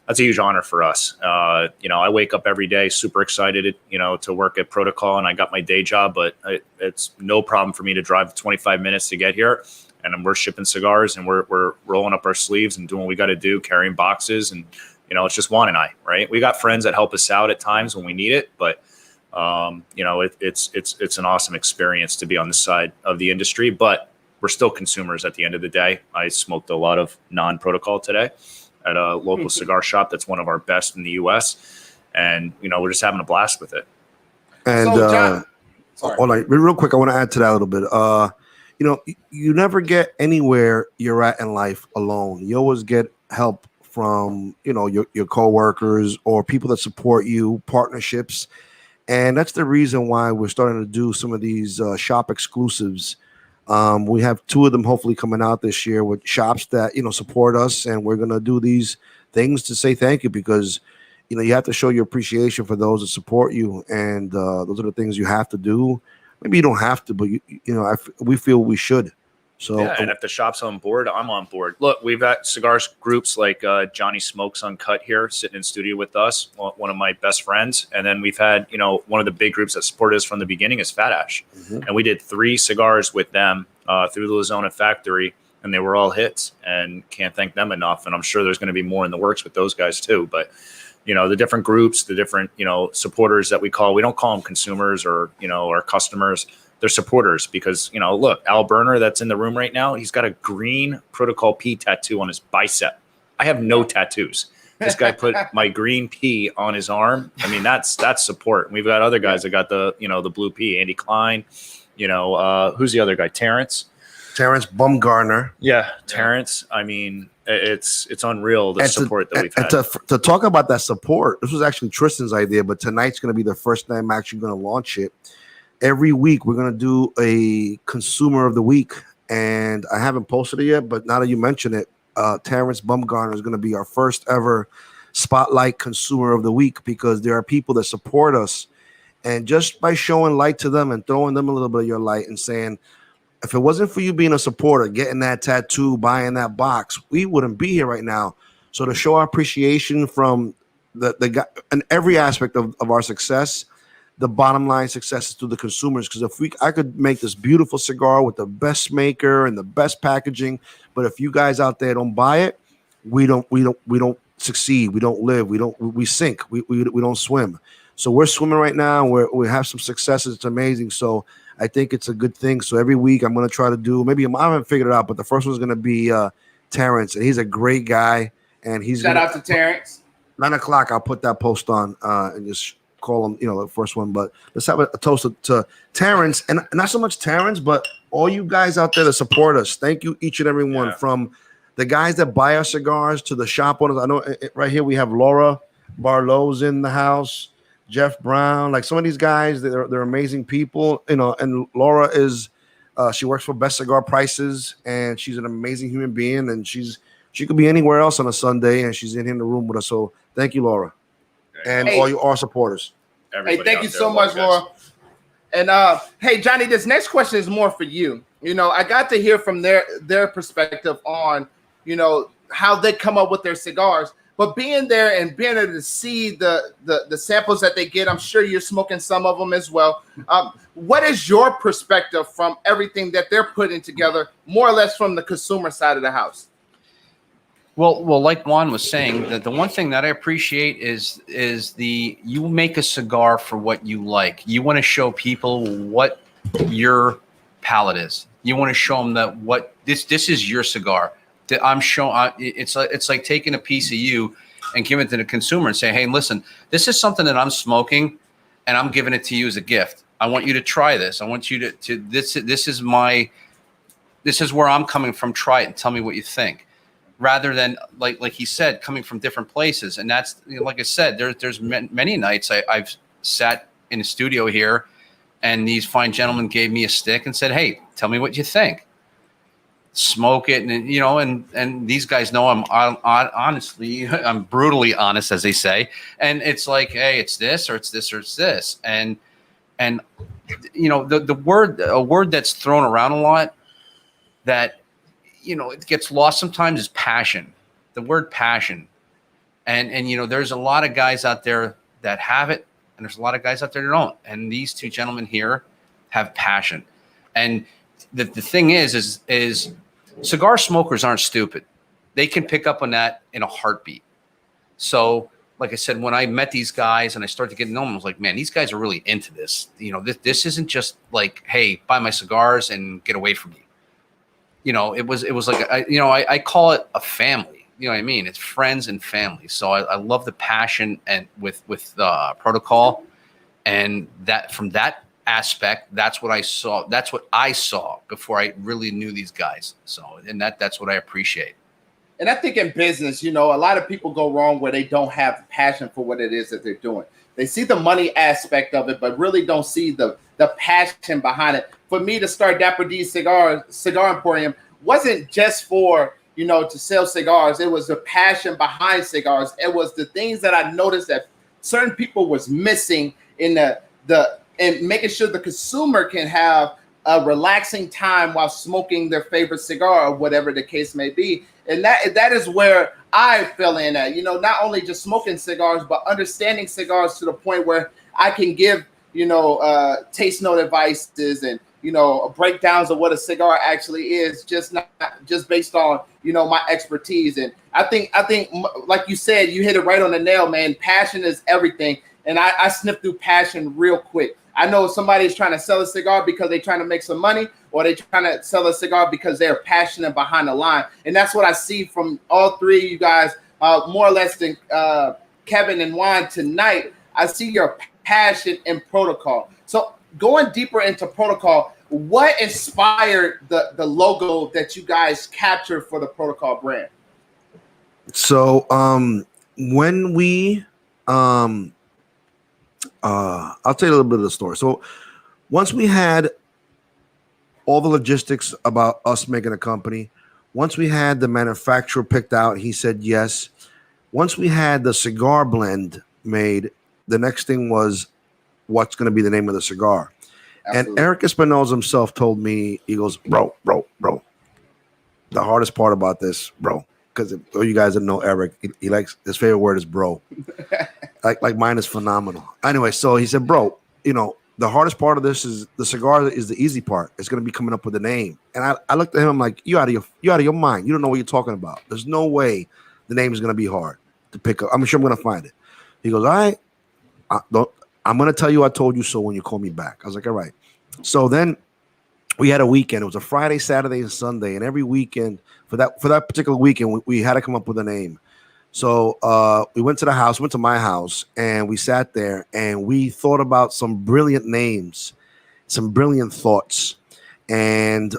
That's a huge honor for us. I wake up every day super excited, to work at Protocol, and I got my day job, but it's no problem for me to drive 25 minutes to get here. And we're shipping cigars, and we're rolling up our sleeves and doing what we got to do, carrying boxes. And, it's just Juan and I, right? We got friends that help us out at times when we need it, but, it's an awesome experience to be on this side of the industry, but we're still consumers at the end of the day. I smoked a lot of non-Protocol today at a local cigar shop that's one of our best in the U.S. And, we're just having a blast with it. And so, John, hold on, real quick, I want to add to that a little bit. You never get anywhere you're at in life alone. You always get help from, your coworkers or people that support you, partnerships. And that's the reason why we're starting to do some of these shop exclusives. We have 2 of them hopefully coming out this year with shops that, support us. And we're going to do these things to say thank you, because, you have to show your appreciation for those that support you. And those are the things you have to do. Maybe you don't have to, but, we feel we should. So, yeah, and if the shop's on board, I'm on board. Look, we've got cigars groups like Johnny Smokes Uncut here sitting in studio with us, one of my best friends. And then we've had, one of the big groups that supported us from the beginning is Fat Ash. Mm-hmm. And we did 3 cigars with them through the Lazona factory, and they were all hits, and can't thank them enough. And I'm sure there's going to be more in the works with those guys too. But, the different groups, the different, supporters that we don't call them consumers or, our customers. They're supporters because, look, Al Berner that's in the room right now, he's got a green Protocol P tattoo on his bicep. I have no tattoos. This guy put my green P on his arm. I mean, that's support. We've got other guys that got the, the blue P, Andy Klein, who's the other guy? Terrence Bumgarner. Yeah. Terrence. I mean, it's unreal, the support that we've had. To talk about that support, this was actually Tristan's idea, but tonight's going to be the first time I'm actually going to launch it. Every week, we're going to do a consumer of the week, and I haven't posted it yet, but now that you mention it, Terrence Bumgarner is going to be our first ever spotlight consumer of the week, because there are people that support us, and just by showing light to them and throwing them a little bit of your light and saying, if it wasn't for you being a supporter, getting that tattoo, buying that box, we wouldn't be here right now. So to show our appreciation from the guy in every aspect of our success, the bottom line success is to the consumers. Because I could make this beautiful cigar with the best maker and the best packaging, but if you guys out there don't buy it, we don't succeed. We don't live. We sink. We don't swim. So we're swimming right now. We have some successes. It's amazing. So I think it's a good thing. So every week I'm going to try to do, I haven't figured it out, but the first one's going to be Terrence, and he's a great guy. And he's shout out to Terrence. 9:00. I'll put that post on and just call him, the first one. But let's have a toast to Terrence, and not so much Terrence, but all you guys out there that support us. Thank you, each and every one, from the guys that buy our cigars to the shop owners. I know right here we have Laura Barlow's in the house, Jeff Brown, like some of these guys, they're amazing people, and Laura is she works for Best Cigar Prices, and she's an amazing human being, and she could be anywhere else on a Sunday, and she's in here in the room with us. So thank you, Laura. And all our supporters. Hey, thank you so much, Laura. And hey, Johnny, this next question is more for you. I got to hear from their perspective on, how they come up with their cigars. But being there and being able to see the samples that they get, I'm sure you're smoking some of them as well. What is your perspective from everything that they're putting together, more or less from the consumer side of the house? Well, like Juan was saying, that the one thing that I appreciate is you make a cigar for what you like. You want to show people what your palate is. You want to show them that what this is your cigar. That I'm showing. It's like taking a piece of you and giving it to the consumer and saying, hey, listen, this is something that I'm smoking, and I'm giving it to you as a gift. I want you to try this. I want you to this is where I'm coming from. Try it and tell me what you think. rather than like he said, coming from different places. And that's, like I said, there's many nights I've sat in a studio here, and these fine gentlemen gave me a stick and said, "Hey, tell me what you think. Smoke it." And and these guys know I'm honestly, I'm brutally honest, as they say. And it's like, hey, it's this or it's this or it's this. And a word that's thrown around a lot that, it gets lost sometimes is passion. The word passion. And there's a lot of guys out there that have it, and there's a lot of guys out there that don't. And these two gentlemen here have passion. And the thing is cigar smokers aren't stupid. They can pick up on that in a heartbeat. So, like I said, when I met these guys and I started to get to know them, I was like, man, these guys are really into this. This isn't just like, hey, buy my cigars and get away from me. It was like, I call it a family. You know what I mean? It's friends and family. So I love the passion and with Protocol, and that from that aspect, that's what I saw. That's what I saw before I really knew these guys. So, and that's what I appreciate. And I think in business, a lot of people go wrong where they don't have passion for what it is that they're doing. They see the money aspect of it, but really don't see the passion behind it. For me to start Dapper D's Cigar Emporium wasn't just for, to sell cigars. It was the passion behind cigars. It was the things that I noticed that certain people was missing in and making sure the consumer can have a relaxing time while smoking their favorite cigar or whatever the case may be. And that is where I fell in at, not only just smoking cigars, but understanding cigars to the point where I can give, taste note advices and, breakdowns of what a cigar actually is, just based on, my expertise. And I think like you said, you hit it right on the nail, man. Passion is everything. And I sniff through passion real quick. I know if somebody's trying to sell a cigar because they're trying to make some money, or they're trying to sell a cigar because they're passionate behind the line. And that's what I see from all three of you guys, more or less than Kevin and Juan tonight. I see your passion in Protocol. So going deeper into Protocol, what inspired the logo that you guys captured for the Protocol brand? So when we I'll tell you a little bit of the story. So once we had all the logistics about us making a company, once we had the manufacturer picked out, he said yes. Once we had the cigar blend made, the next thing was what's going to be the name of the cigar. Absolutely. And Eric Espinosa himself told me, he goes, bro, the hardest part about this, bro, because all you guys that know Eric, he likes, his favorite word is bro. like mine is phenomenal. Anyway, so he said, bro, the hardest part of this is the cigar is the easy part. It's going to be coming up with a name. And I looked at him, I'm like, you out of your mind. You don't know what you're talking about. There's no way the name is going to be hard to pick up. I'm sure I'm going to find it. He goes, all right, I'm going to tell you I told you so when you call me back. I was like, all right. So then we had a weekend. It was a Friday, Saturday, and Sunday. And every weekend for that particular weekend, we had to come up with a name. So we went to my house, and we sat there and we thought about some brilliant names, some brilliant thoughts. And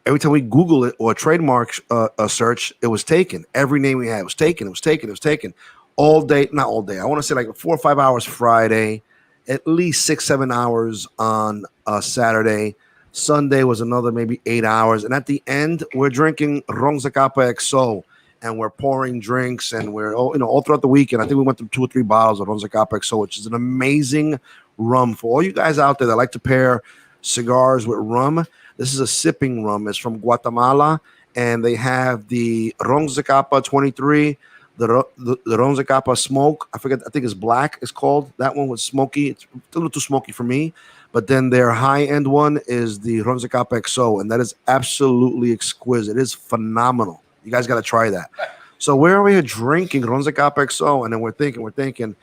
every time we Google it or trademark a search, it was taken. Every name we had was taken. It was taken. All day, not all day. I want to say like 4 or 5 hours Friday, at least 6-7 hours on Saturday. Sunday was another maybe 8 hours. And at the end, we're drinking Ron Zacapa XO, and we're pouring drinks, and we're all throughout the weekend. I think we went through 2 or 3 bottles of Ron Zacapa XO, which is an amazing rum. For all you guys out there that like to pair cigars with rum, this is a sipping rum. It's from Guatemala, and they have the Ron Zacapa 23. The Ron Zacapa Smoke, I think it's black, it's called. That one was smoky. It's a little too smoky for me. But then their high-end one is the Ron Zacapa XO, and that is absolutely exquisite. It is phenomenal. You guys got to try that. So we're over here drinking Ron Zacapa XO, and then we're thinking.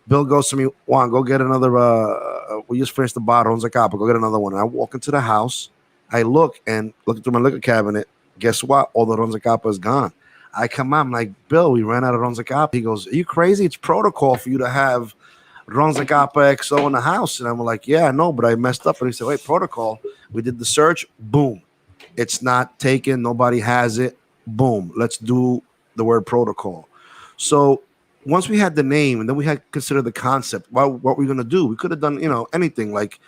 Bill goes to me, Juan, go get another, we just finished the bottle, Ron Zacapa, go get another one. And I walk into the house, I look through my liquor cabinet. Guess what? All the Ron Zacapa is gone. I come out, I'm like, Bill, we ran out of Ron Zacapa. He goes, are you crazy? It's protocol for you to have Ron Zacapa XO in the house. And I'm like, yeah, I know, but I messed up. And he said, wait, protocol. We did the search. Boom. It's not taken. Nobody has it. boom, let's do the word protocol. So once we had the name, and then we had considered the concept, what we're gonna do. We could have done, anything like.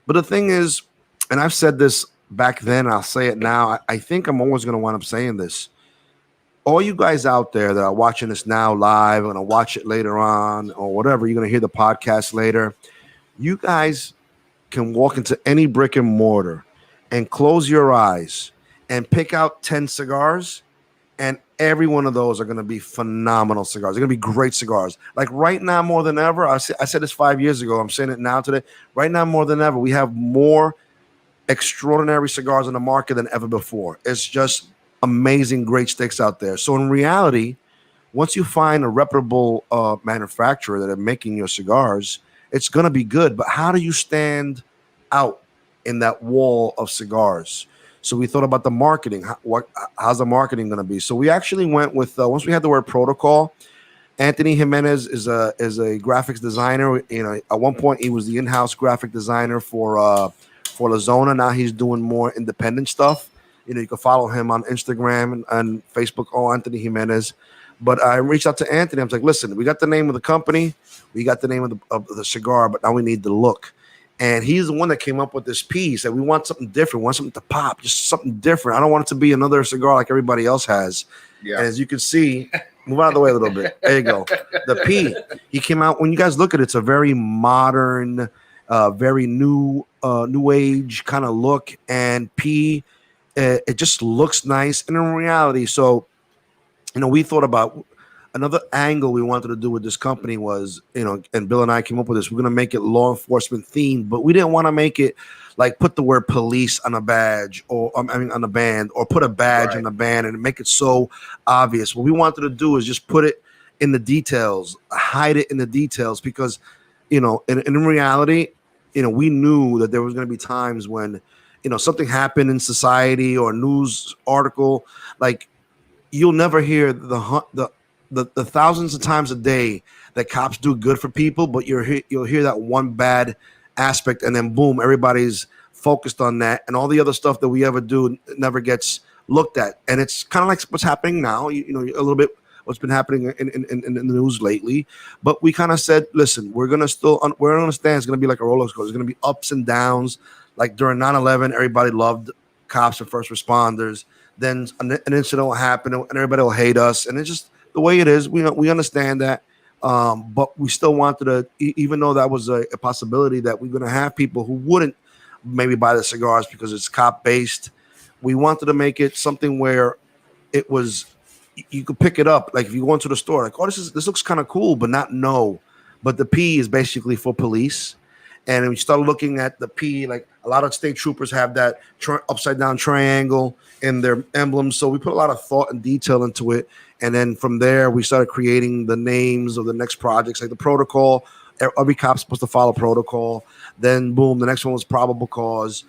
But the thing is, and I've said this back then, I'll say it now. I think I'm always gonna wind up saying this. All you guys out there that are watching this now live, and watch it later on, or whatever, you're gonna hear the podcast later. You guys can walk into any brick and mortar and close your eyes and pick out 10 cigars, and every one of those are going to be phenomenal cigars. They're going to be great cigars. Like right now, more than ever, I said this 5 years ago. I'm saying it now today. Right now, more than ever, we have more extraordinary cigars on the market than ever before. It's just amazing, great sticks out there. So in reality, once you find a reputable manufacturer that are making your cigars, it's going to be good. But how do you stand out in that wall of cigars? So we thought about the marketing. How's the marketing going to be? So we actually went with once we had the word protocol. Anthony Jimenez is a graphics designer. At one point he was the in-house graphic designer for La Zona. Now he's doing more independent stuff. You can follow him on Instagram and Facebook. Anthony Jimenez. But I reached out to Anthony. I was like, listen, we got the name of the company, we got the name of the cigar, but now we need the look. And he's the one that came up with this piece that we want something different, we want something to pop, just something different. I don't want it to be another cigar like everybody else has. Yeah. And as you can see, move out of the way a little bit. There you go. The P, he came out. When you guys look at it, it's a very modern, very new age kind of look. And P, it just looks nice. And in reality, so we thought about another angle we wanted to do with this company was, and Bill and I came up with this. We're going to make it law enforcement themed, but we didn't want to make it like put the word police on a badge or on a band, or put a badge on the band and make it so obvious. What we wanted to do is just put it in the details, hide it in the details, because, in reality, we knew that there was going to be times when, something happened in society or a news article, like you'll never hear the thousands of times a day that cops do good for people, but you'll hear that one bad aspect, and then boom, everybody's focused on that, and all the other stuff that we ever do never gets looked at. And it's kind of like what's happening now, a little bit what's been happening in the news lately. But we kind of said, listen, we're gonna understand it's gonna be like a roller coaster. There's gonna be ups and downs. Like during 9/11, everybody loved cops and first responders. Then an incident will happen, and everybody will hate us, and it's just the way it is. We understand that, but we still wanted to, even though that was a possibility that we're going to have people who wouldn't maybe buy the cigars because it's cop based. We wanted to make it something where it was, you could pick it up. Like if you go into the store, like, this looks kind of cool, but not no. But the P is basically for police. And we started looking at the P, like a lot of state troopers have that upside down triangle in their emblems. So we put a lot of thought and detail into it. And then from there, we started creating the names of the next projects, like the Protocol. Every cop's supposed to follow Protocol. Then, boom, the next one was Probable Cause.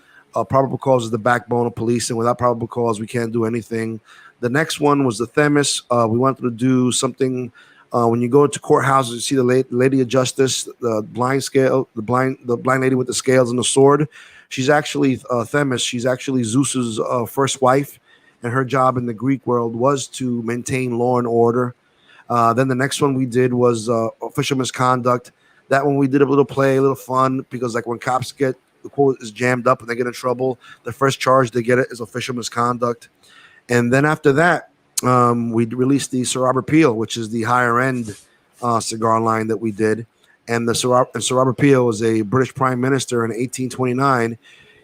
Probable Cause is the backbone of policing. Without Probable Cause, we can't do anything. The next one was the Themis. We wanted to do something. When you go to courthouses, you see the Lady of Justice, the blind lady with the scales and the sword. She's actually Themis. She's actually Zeus's first wife, and her job in the Greek world was to maintain law and order. Then the next one we did was official misconduct. That one we did a little play, a little fun, because like when cops get, the quote is jammed up and they get in trouble, the first charge they get it is official misconduct. And then after that, we released the Sir Robert Peele, which is the higher end cigar line that we did. And Sir Robert Peele was a British prime minister in 1829.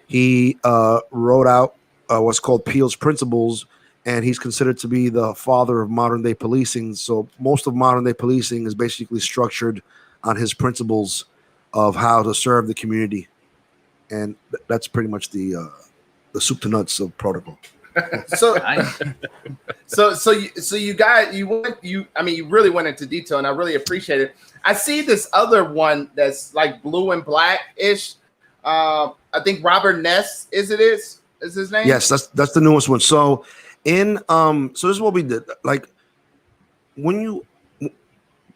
He wrote out what's called Peele's Principles, and he's considered to be the father of modern day policing. So most of modern day policing is basically structured on his principles of how to serve the community. And that's pretty much the soup to nuts of Protocol. So you really went into detail, and I really appreciate it. I see this other one that's like blue and black ish. I think Robert Ness is his name. Yes, that's the newest one. So so this is what we did. Like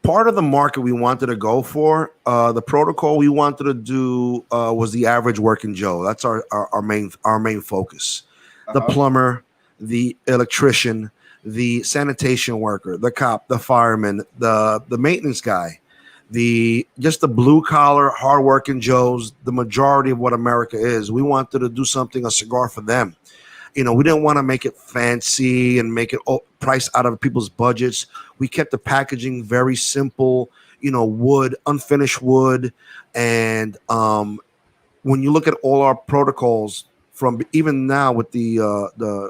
part of the market we wanted to go for, the Protocol we wanted to do was the average working Joe. That's our main focus. The plumber, the electrician, the sanitation worker, the cop, the fireman, the maintenance guy, just the blue collar, hardworking Joes, the majority of what America is. We wanted to do a cigar for them. You know, we didn't want to make it fancy and make it price out of people's budgets. We kept the packaging very simple, you know, wood, unfinished wood. And when you look at all our protocols from even now with the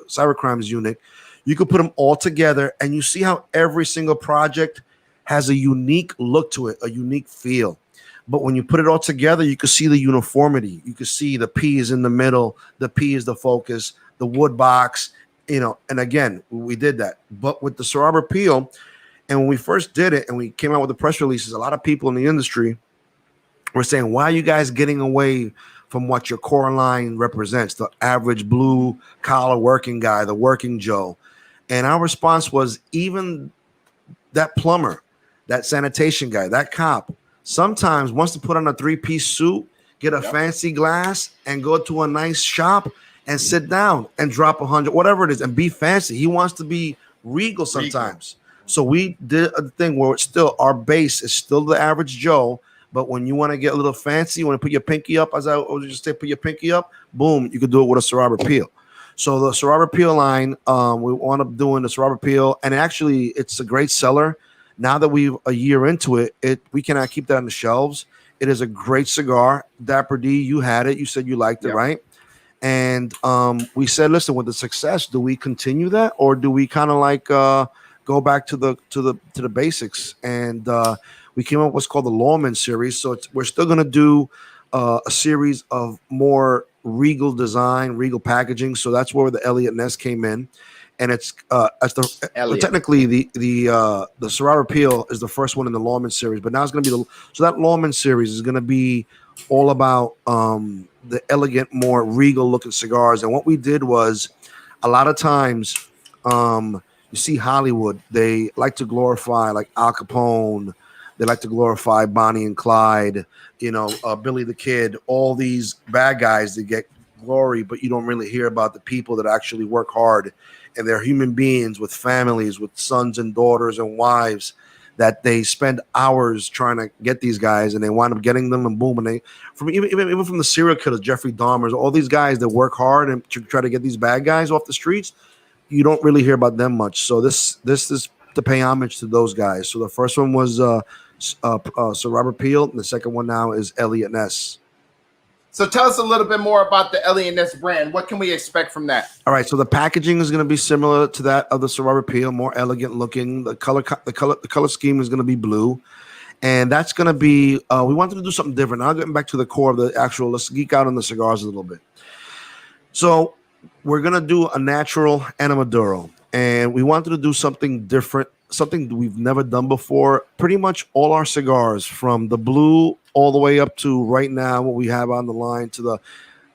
cybercrimes unit, you could put them all together and you see how every single project has a unique look to it, a unique feel. But when you put it all together, you can see the uniformity. You can see the P is in the middle, the P is the focus, the wood box, you know. And again, we did that. But with the Sir Robert Peele, and when we first did it and we came out with the press releases, a lot of people in the industry were saying, why are you guys getting away from what your core line represents, the average blue collar working guy, the working Joe? And our response was, even that plumber, that sanitation guy, that cop, sometimes wants to put on a 3-piece suit, get a fancy glass, and go to a nice shop and sit down and drop 100, whatever it is, and be fancy. He wants to be regal sometimes. So we did a thing where it's still, our base is still the average Joe, but when you want to get a little fancy, you want to put your pinky up, as I would just say, put your pinky up, boom, you could do it with a Sir Robert Peele. So the Sir Robert Peele line, we wound up doing the Sir Robert Peele, and actually it's a great seller. Now that we've a year into it, we cannot keep that on the shelves. It is a great cigar. Dapper D, you had it. You said you liked it, right? And we said, listen, with the success, do we continue that, or do we kind of like go back to the basics? And we came up with what's called the Lawman series. So we're still going to do a series of more regal design, regal packaging. So that's where the Elliot Ness came in. And it's technically the Sir Robert Peele is the first one in the Lawman series, but now it's going to be so that Lawman series is going to be all about the elegant, more regal looking cigars. And what we did was, a lot of times you see Hollywood, they like to glorify like Al Capone, they like to glorify Bonnie and Clyde, you know, Billy the Kid, all these bad guys that get glory, but you don't really hear about the people that actually work hard. And they're human beings with families, with sons and daughters and wives, that they spend hours trying to get these guys, and they wind up getting them, and boom, and they even from the serial killers, Jeffrey Dahmers, all these guys that work hard and try to get these bad guys off the streets. You don't really hear about them much. So this is to pay homage to those guys. So the first one was Sir Robert Peele, and the second one now is Elliot Ness. So tell us a little bit more about the Elliot Ness brand. What can we expect from that? All right, so the packaging is going to be similar to that of the Sir Robert Peele, more elegant looking. The color scheme is going to be blue, and that's going to be. We wanted to do something different. Now getting back to the core of the actual. Let's geek out on the cigars a little bit. So we're going to do a natural and a Maduro, and we wanted to do something different, something we've never done before. Pretty much all our cigars, from the blue all the way up to right now, what we have on the line to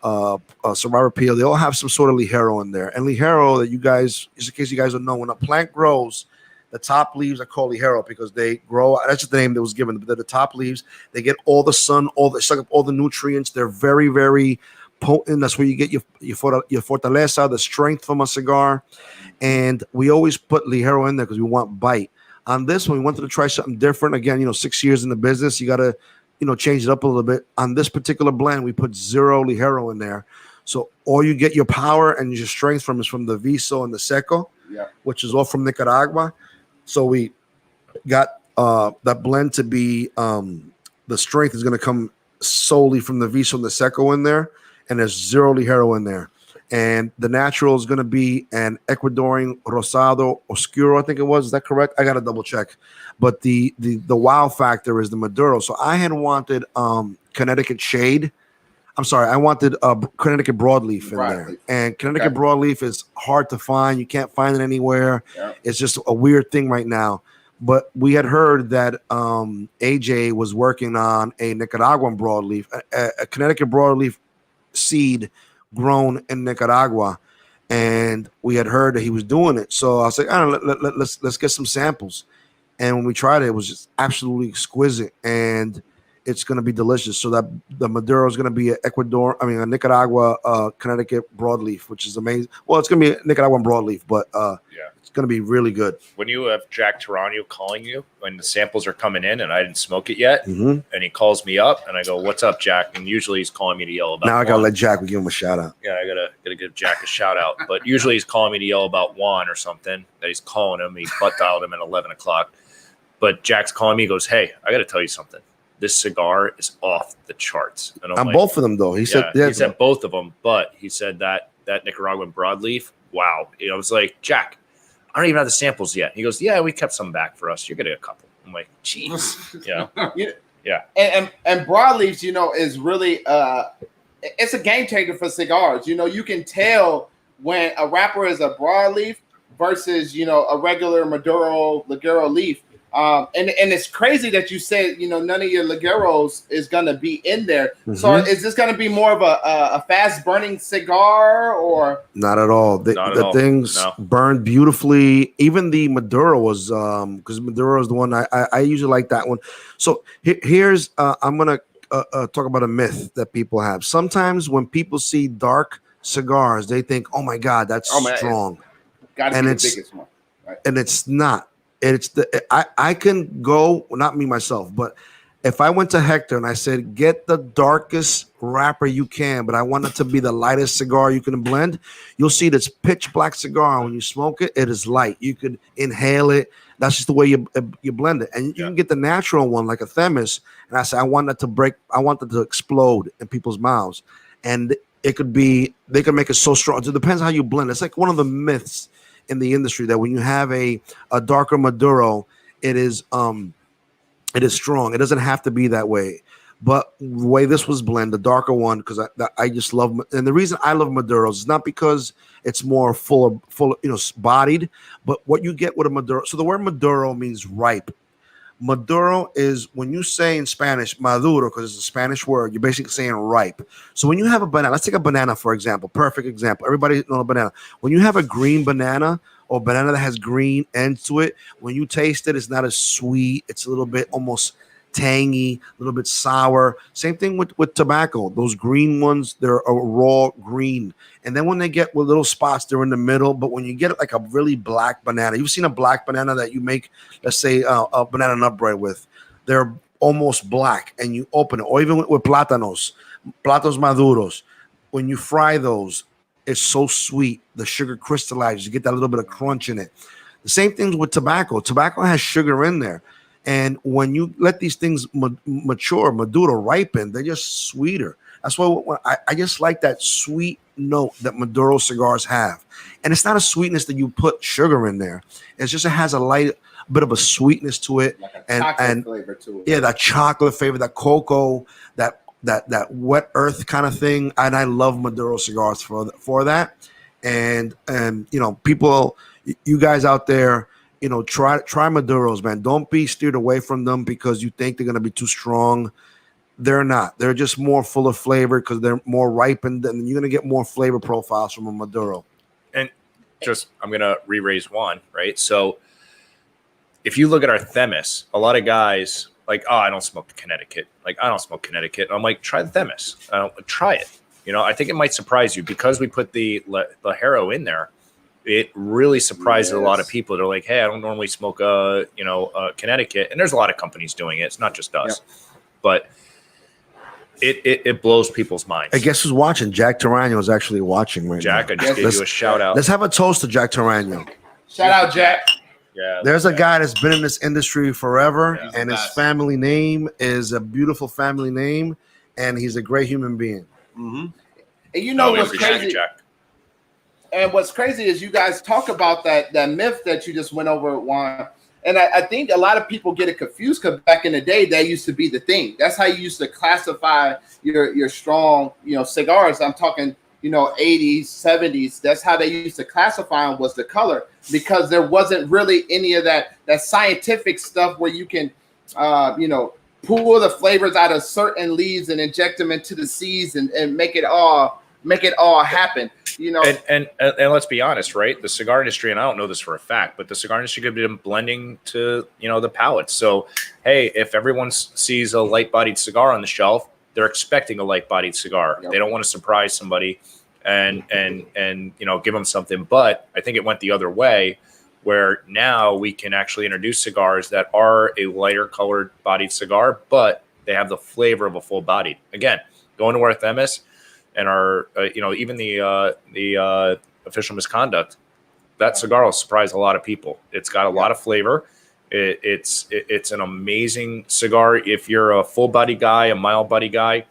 the Sir Robert Peele, they all have some sort of Ligero in there. And Ligero, that you guys, just in case you guys don't know, when a plant grows, the top leaves are called Ligero because they grow. That's just the name that was given. But the top leaves, they get all the sun, they suck up all the nutrients. They're very, very potent. That's where you get your fortaleza, the strength from a cigar. And we always put Ligero in there because we want bite. On this one, we wanted to try something different. Again, 6 years in the business, you got to change it up a little bit. On this particular blend, we put 0 Ligero in there. So all you get your power and your strength from is from the Viso and the Seco, which is all from Nicaragua. So we got that blend to be, the strength is going to come solely from the Viso and the Seco in there. And there's 0 Ligero in there. And the natural is going to be an Ecuadorian Rosado Oscuro, I think it was. Is that correct? I got to double check. But the wow factor is the Maduro. So I had wanted Connecticut Shade. I'm sorry. I wanted Connecticut Broadleaf in there. And Connecticut Broadleaf is hard to find. You can't find it anywhere. Yeah. It's just a weird thing right now. But we had heard that AJ was working on a Nicaraguan broadleaf, a Connecticut broadleaf seed grown in Nicaragua, and we had heard that he was doing it. So I was like, I don't know, let's get some samples. And when we tried it, it was just absolutely exquisite, and it's going to be delicious. So that the Maduro is going to be a Nicaragua, Connecticut broadleaf, which is amazing. Well, it's going to be a Nicaraguan broadleaf, but it's going to be really good. When you have Jack Tarano calling you when the samples are coming in and I didn't smoke it yet, Mm-hmm. and he calls me up and I go, "What's up, Jack?" And usually he's calling me to yell about. Now I got to Juan. let Jack, we give him a shout out. Yeah, I gotta give Jack a shout out. But usually he's calling me to yell about Juan or something that he's calling him. He butt dialed him at 11 o'clock. But Jack's calling me. He goes, "Hey, I got to tell you something. This cigar is off the charts." And I'm On like, both of them, though. He said both of them, but he said that Nicaraguan broadleaf. Wow. I was like, "Jack, I don't even have the samples yet." He goes, "Yeah, we kept some back for us. You're getting a couple." I'm like, "Jeez." Yeah. And broadleaves, is really it's a game changer for cigars. You can tell when a wrapper is a broadleaf versus a regular Maduro Ligero leaf. And it's crazy that you said none of your Ligeros is gonna be in there. Mm-hmm. So is this gonna be more of a fast burning cigar or not at all? The things burned beautifully. Even the Maduro was because Maduro is the one I usually like that one. So here's I'm gonna talk about a myth that people have. Sometimes when people see dark cigars, they think, "Oh my God, that's strong," and it's the biggest one, right? And it's not. It's I can go, well, not me myself, but if I went to Hector and I said, "Get the darkest wrapper you can, but I want it to be the lightest cigar you can blend," you'll see this pitch black cigar. When you smoke it, it is light. You could inhale it. That's just the way you blend it. And you can get the natural one like a Themis. And I say, I want it to explode in people's mouths. And they could make it so strong. It depends how you blend. It's like one of the myths in the industry that when you have a darker Maduro, it is strong. It doesn't have to be that way. But the way this was blended, the darker one, because I just love, and the reason I love Maduros is not because it's more full of bodied, but what you get with a Maduro. So the word Maduro means ripe. Maduro is, when you say in Spanish Maduro, because it's a Spanish word, you're basically saying ripe. So when you have a banana, let's take a banana for example, perfect example. Everybody knows a banana. When you have a green banana or banana that has green ends to it, when you taste it, it's not as sweet. It's a little bit almost tangy, a little bit sour. Same thing with tobacco. Those green ones, they're a raw green. And then when they get with little spots, they're in the middle. But when you get like a really black banana, you've seen a black banana that you make, let's say a banana nut bread with, they're almost black, and you open it. Or even with plátanos maduros, when you fry those, it's so sweet. The sugar crystallizes. You get that little bit of crunch in it. The same things with tobacco. Tobacco has sugar in there. And when you let these things mature, Maduro, ripen, they're just sweeter. That's why I just like that sweet note that Maduro cigars have. And it's not a sweetness that you put sugar in there. It's just, it has a light bit of a sweetness to it. Like a chocolate flavor to it. Yeah, that chocolate flavor, that cocoa, that wet earth kind of thing. And I love Maduro cigars for that. And people, you guys out there, try Maduros, man. Don't be steered away from them because you think they're going to be too strong. They're not. They're just more full of flavor because they're more ripened, and you're going to get more flavor profiles from a Maduro. And I'm going to re-raise one, right? So if you look at our Themis, a lot of guys like, "Oh, I don't smoke Connecticut." Like, I don't smoke Connecticut. I'm like, try the Themis. Try it. I think it might surprise you because we put the Ligero in there. It really surprises a lot of people. They're like, "Hey, I don't normally smoke Connecticut," and there's a lot of companies doing it. It's not just us, but it blows people's minds. I guess who's watching? Jack Tarano is actually watching right Jack, now. I just gave you a shout out. Let's have a toast to Jack Tarano. Shout out, Jack. Yeah, there's a guy that's been in this industry forever, and his family name is a beautiful family name, and he's a great human being. Mm-hmm. And what's crazy? Jack. And what's crazy is you guys talk about that myth that you just went over, Juan. And I think a lot of people get it confused because back in the day, that used to be the thing. That's how you used to classify your strong, cigars. I'm talking, 80s, 70s. That's how they used to classify them, was the color, because there wasn't really any of that scientific stuff where you can, pull the flavors out of certain leaves and inject them into the seeds and make it all make it all happen. You know, and let's be honest, right? The cigar industry, and I don't know this for a fact, but the cigar industry could be blending to, you know, the palates. So, hey, if everyone sees a light-bodied cigar on the shelf, they're expecting a light-bodied cigar. Yep. They don't want to surprise somebody and you know, give them something. But I think it went the other way, where now we can actually introduce cigars that are a lighter colored bodied cigar, but they have the flavor of a full bodied. Again, going to our Themis and our, you know, even the official misconduct, that cigar will surprise a lot of people. It's got a lot of flavor. It's an amazing cigar. If you're a full body guy, a mild body guy,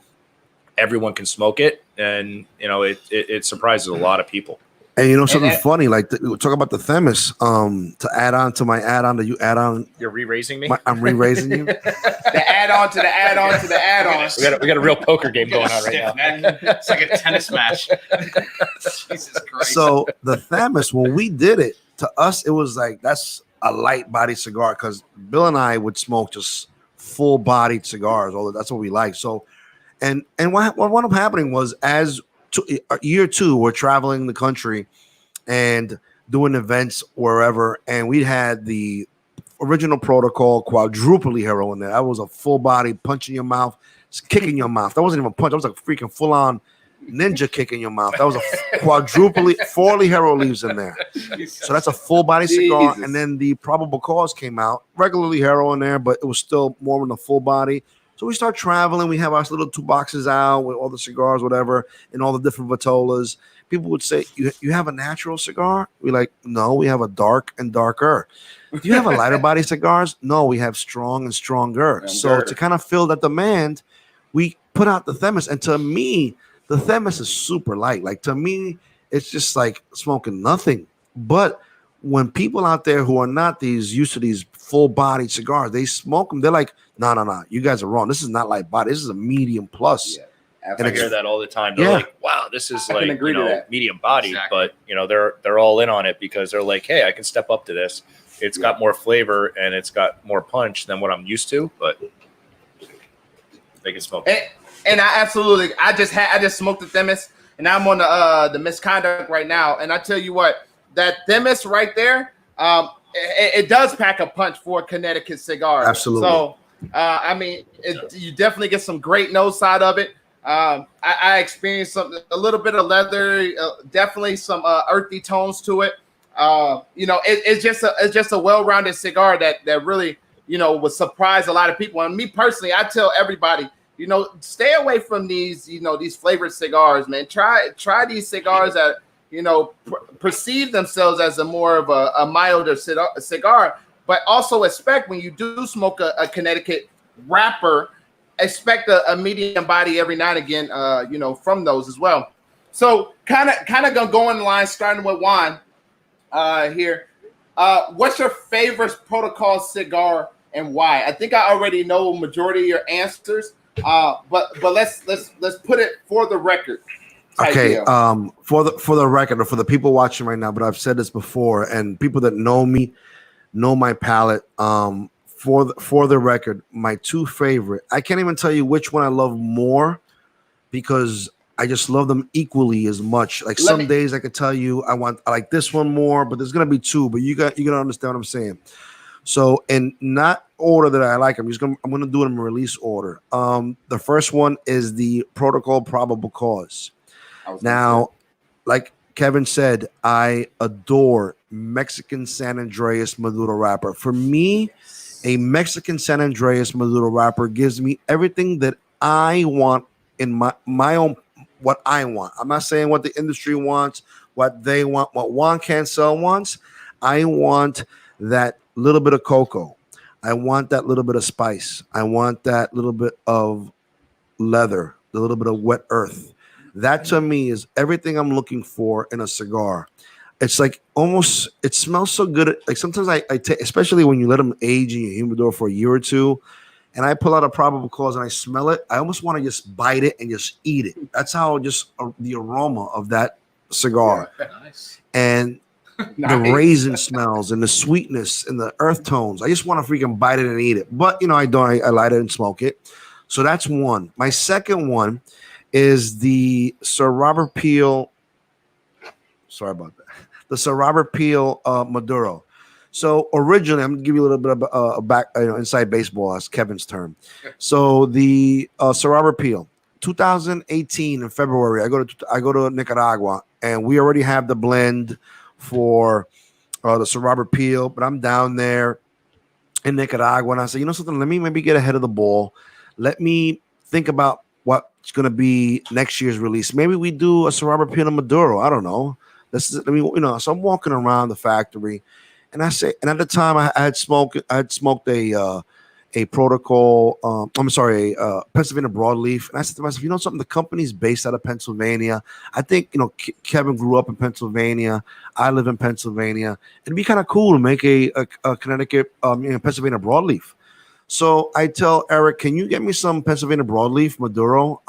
everyone can smoke it, and you know it surprises a lot of people. And you know something funny, like talk about the Themis. To add on to my add-on that you add on. You're re-raising me. I'm re-raising you. The add-on to the add-on to the add-on. We got a real poker game going on right now. Man. It's like a tennis match. Jesus Christ. So the Themis, when we did it, to us it was like that's a light body cigar, because Bill and I would smoke just full bodied cigars. Although that's what we like. So, and what wound up happening was year 2, we're traveling the country and doing events wherever, and we had the original Protocol quadruply hero in there. That was a full body punch in your mouth, kick in your mouth. That wasn't even a punch. That was like a freaking full on ninja kick in your mouth. That was a quadruply 4 hero leaves in there. So that's a full body cigar. And then the Probable Cause came out, regularly hero in there, but it was still more than a full body. So we start traveling. We have our little 2 boxes out with all the cigars, whatever, and all the different Vitolas. People would say, you have a natural cigar? We're like, no, we have a dark and darker. Do you have a lighter body cigars? No, we have strong and stronger. So to kind of fill that demand, we put out the Themis. And to me, the Themis is super light. Like, to me, it's just like smoking nothing. But when people out there who are not used to these full-bodied cigars, they smoke them, they're like, no, you guys are wrong. This is not light body. This is a medium plus. Yeah, and I hear that all the time. They're like, wow, this is like, you know, medium body. Exactly. But, you know, they're all in on it because they're like, hey, I can step up to this. It's got more flavor and it's got more punch than what I'm used to, but they can smoke it. And I just smoked the Themis, and I'm on the misconduct right now. And I tell you what, that Themis right there, it does pack a punch for a Connecticut cigar. Absolutely. So, I mean, you definitely get some great nose side of it. I experienced a little bit of leather, definitely some earthy tones to it. You know, it's just a well-rounded cigar that really, you know, would surprise a lot of people. And me personally, I tell everybody, you know, stay away from these, you know, these flavored cigars, man. Try these cigars that, you know, perceive themselves as a more of a milder cigar, but also expect when you do smoke a Connecticut wrapper, expect a medium body every now and again, you know, from those as well. So kind of gonna go in line, starting with Juan here. What's your favorite Protocol cigar and why? I think I already know majority of your answers, but let's put it for the record. Okay, for the record, or for the people watching right now, but I've said this before, and people that know me know my palate. For the record, my 2 favorite, I can't even tell you which one I love more because I just love them equally as much. Like some days I could tell you I like this one more, but there's gonna be 2. But you gotta understand what I'm saying. So in not order that I like, I'm gonna do it in release order. The first one is the Protocol Probable Cause. Now, like Kevin said, I adore Mexican San Andreas Maduro wrapper. For me, a Mexican San Andreas Maduro wrapper gives me everything that I want in my own, what I want. I'm not saying what the industry wants, what they want, what Juan Cancel wants. I want that little bit of cocoa. I want that little bit of spice. I want that little bit of leather, a little bit of wet earth. That to me is everything I'm looking for in a cigar. It's like almost, it smells so good. Like sometimes I take, especially when you let them age in your humidor for a year or 2, and I pull out a Probable Cause and I smell it, I almost want to just bite it and just eat it. That's how just the aroma of that cigar. Yeah, nice. And the raisin smells and the sweetness and the earth tones. I just want to freaking bite it and eat it. But, you know, I light it and smoke it. So that's one. My second one is the Sir Robert Peele. Sorry about that. The Sir Robert Peele Maduro. So originally, I'm gonna give you a little bit of a back, inside baseball, as Kevin's term. So the Sir Robert Peele, 2018 in February, I go to Nicaragua, and we already have the blend for the Sir Robert Peele, but I'm down there in Nicaragua, and I said, you know something, let me maybe get ahead of the ball. Let me think about what's going to be next year's release. Maybe we do a Sir Robert Peele Maduro. I don't know. So I'm walking around the factory, and I say, and at the time I had smoked a Protocol, a Pennsylvania broadleaf, and I said to myself, you know something, the company's based out of Pennsylvania. I think Kevin grew up in Pennsylvania. I live in Pennsylvania. It'd be kind of cool to make a Connecticut, Pennsylvania broadleaf. So I tell Eric, can you get me some Pennsylvania broadleaf Maduro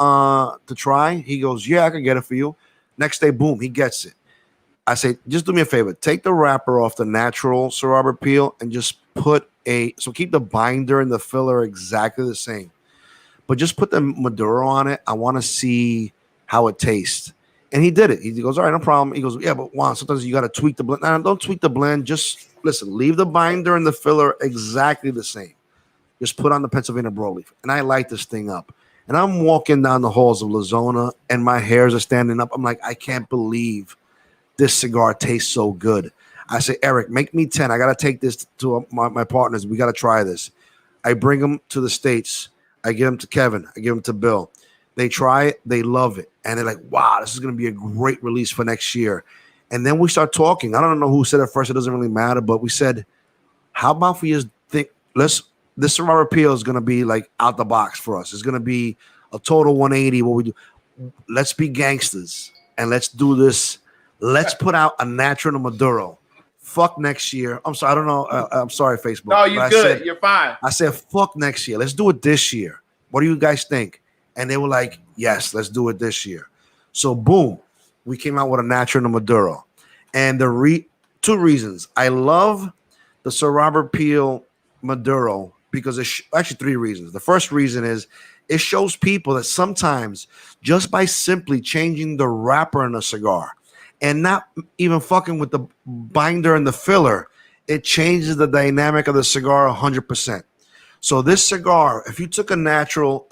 to try? He goes, yeah, I can get it for you. Next day, boom, he gets it. I say, just do me a favor, take the wrapper off the natural Sir Robert Peele and just keep the binder and the filler exactly the same, but just put the Maduro on it. I want to see how it tastes. And he did it. He goes, all right, no problem. He goes, yeah, but Juan, sometimes you got to tweak the blend. No, don't tweak the blend. Just listen, leave the binder and the filler exactly the same. Just put on the Pennsylvania broadleaf. And I light this thing up. And I'm walking down the halls of La Zona, and my hairs are standing up. I'm like, I can't believe this cigar tastes so good. I say, Eric, make me 10. I got to take this to my partners. We got to try this. I bring them to the States. I give them to Kevin. I give them to Bill. They try it. They love it. And they're like, wow, this is going to be a great release for next year. And then we start talking. I don't know who said it first. It doesn't really matter. But we said, how about if we just think, this Sir Robert Peele is going to be like out the box for us. It's going to be a total 180. What we do. Let's be gangsters. And let's do this. Let's put out a natural Maduro. Fuck next year. I'm sorry. I don't know. I'm sorry, Facebook. No, you're good. You're fine. I said, fuck next year. Let's do it this year. What do you guys think? And they were like, yes, let's do it this year. So boom, we came out with a natural Maduro. And the two reasons. I love the Sir Robert Peele Maduro because actually three reasons. The first reason is it shows people that sometimes just by simply changing the wrapper in a cigar and not even fucking with the binder and the filler, it changes the dynamic of the cigar 100%. So this cigar, if you took a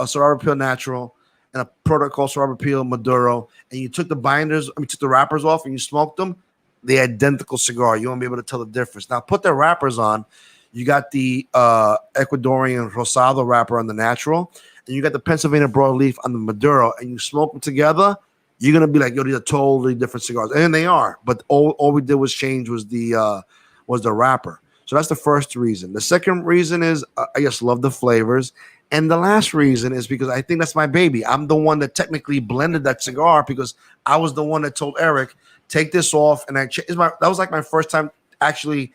Sir Robert Peele natural and a Protocol Sir Robert Peele Maduro, and you took the took the wrappers off and you smoked them, the identical cigar. You won't be able to tell the difference. Now put the wrappers on. You got the Ecuadorian Rosado wrapper on the natural, and you got the Pennsylvania broadleaf on the Maduro, and you smoke them together. You're gonna be like, yo, these are totally different cigars, and they are. But all we did was change was the wrapper. So that's the first reason. The second reason is I just love the flavors, and the last reason is because I think that's my baby. I'm the one that technically blended that cigar because I was the one that told Eric, take this off, and that was like my first time actually.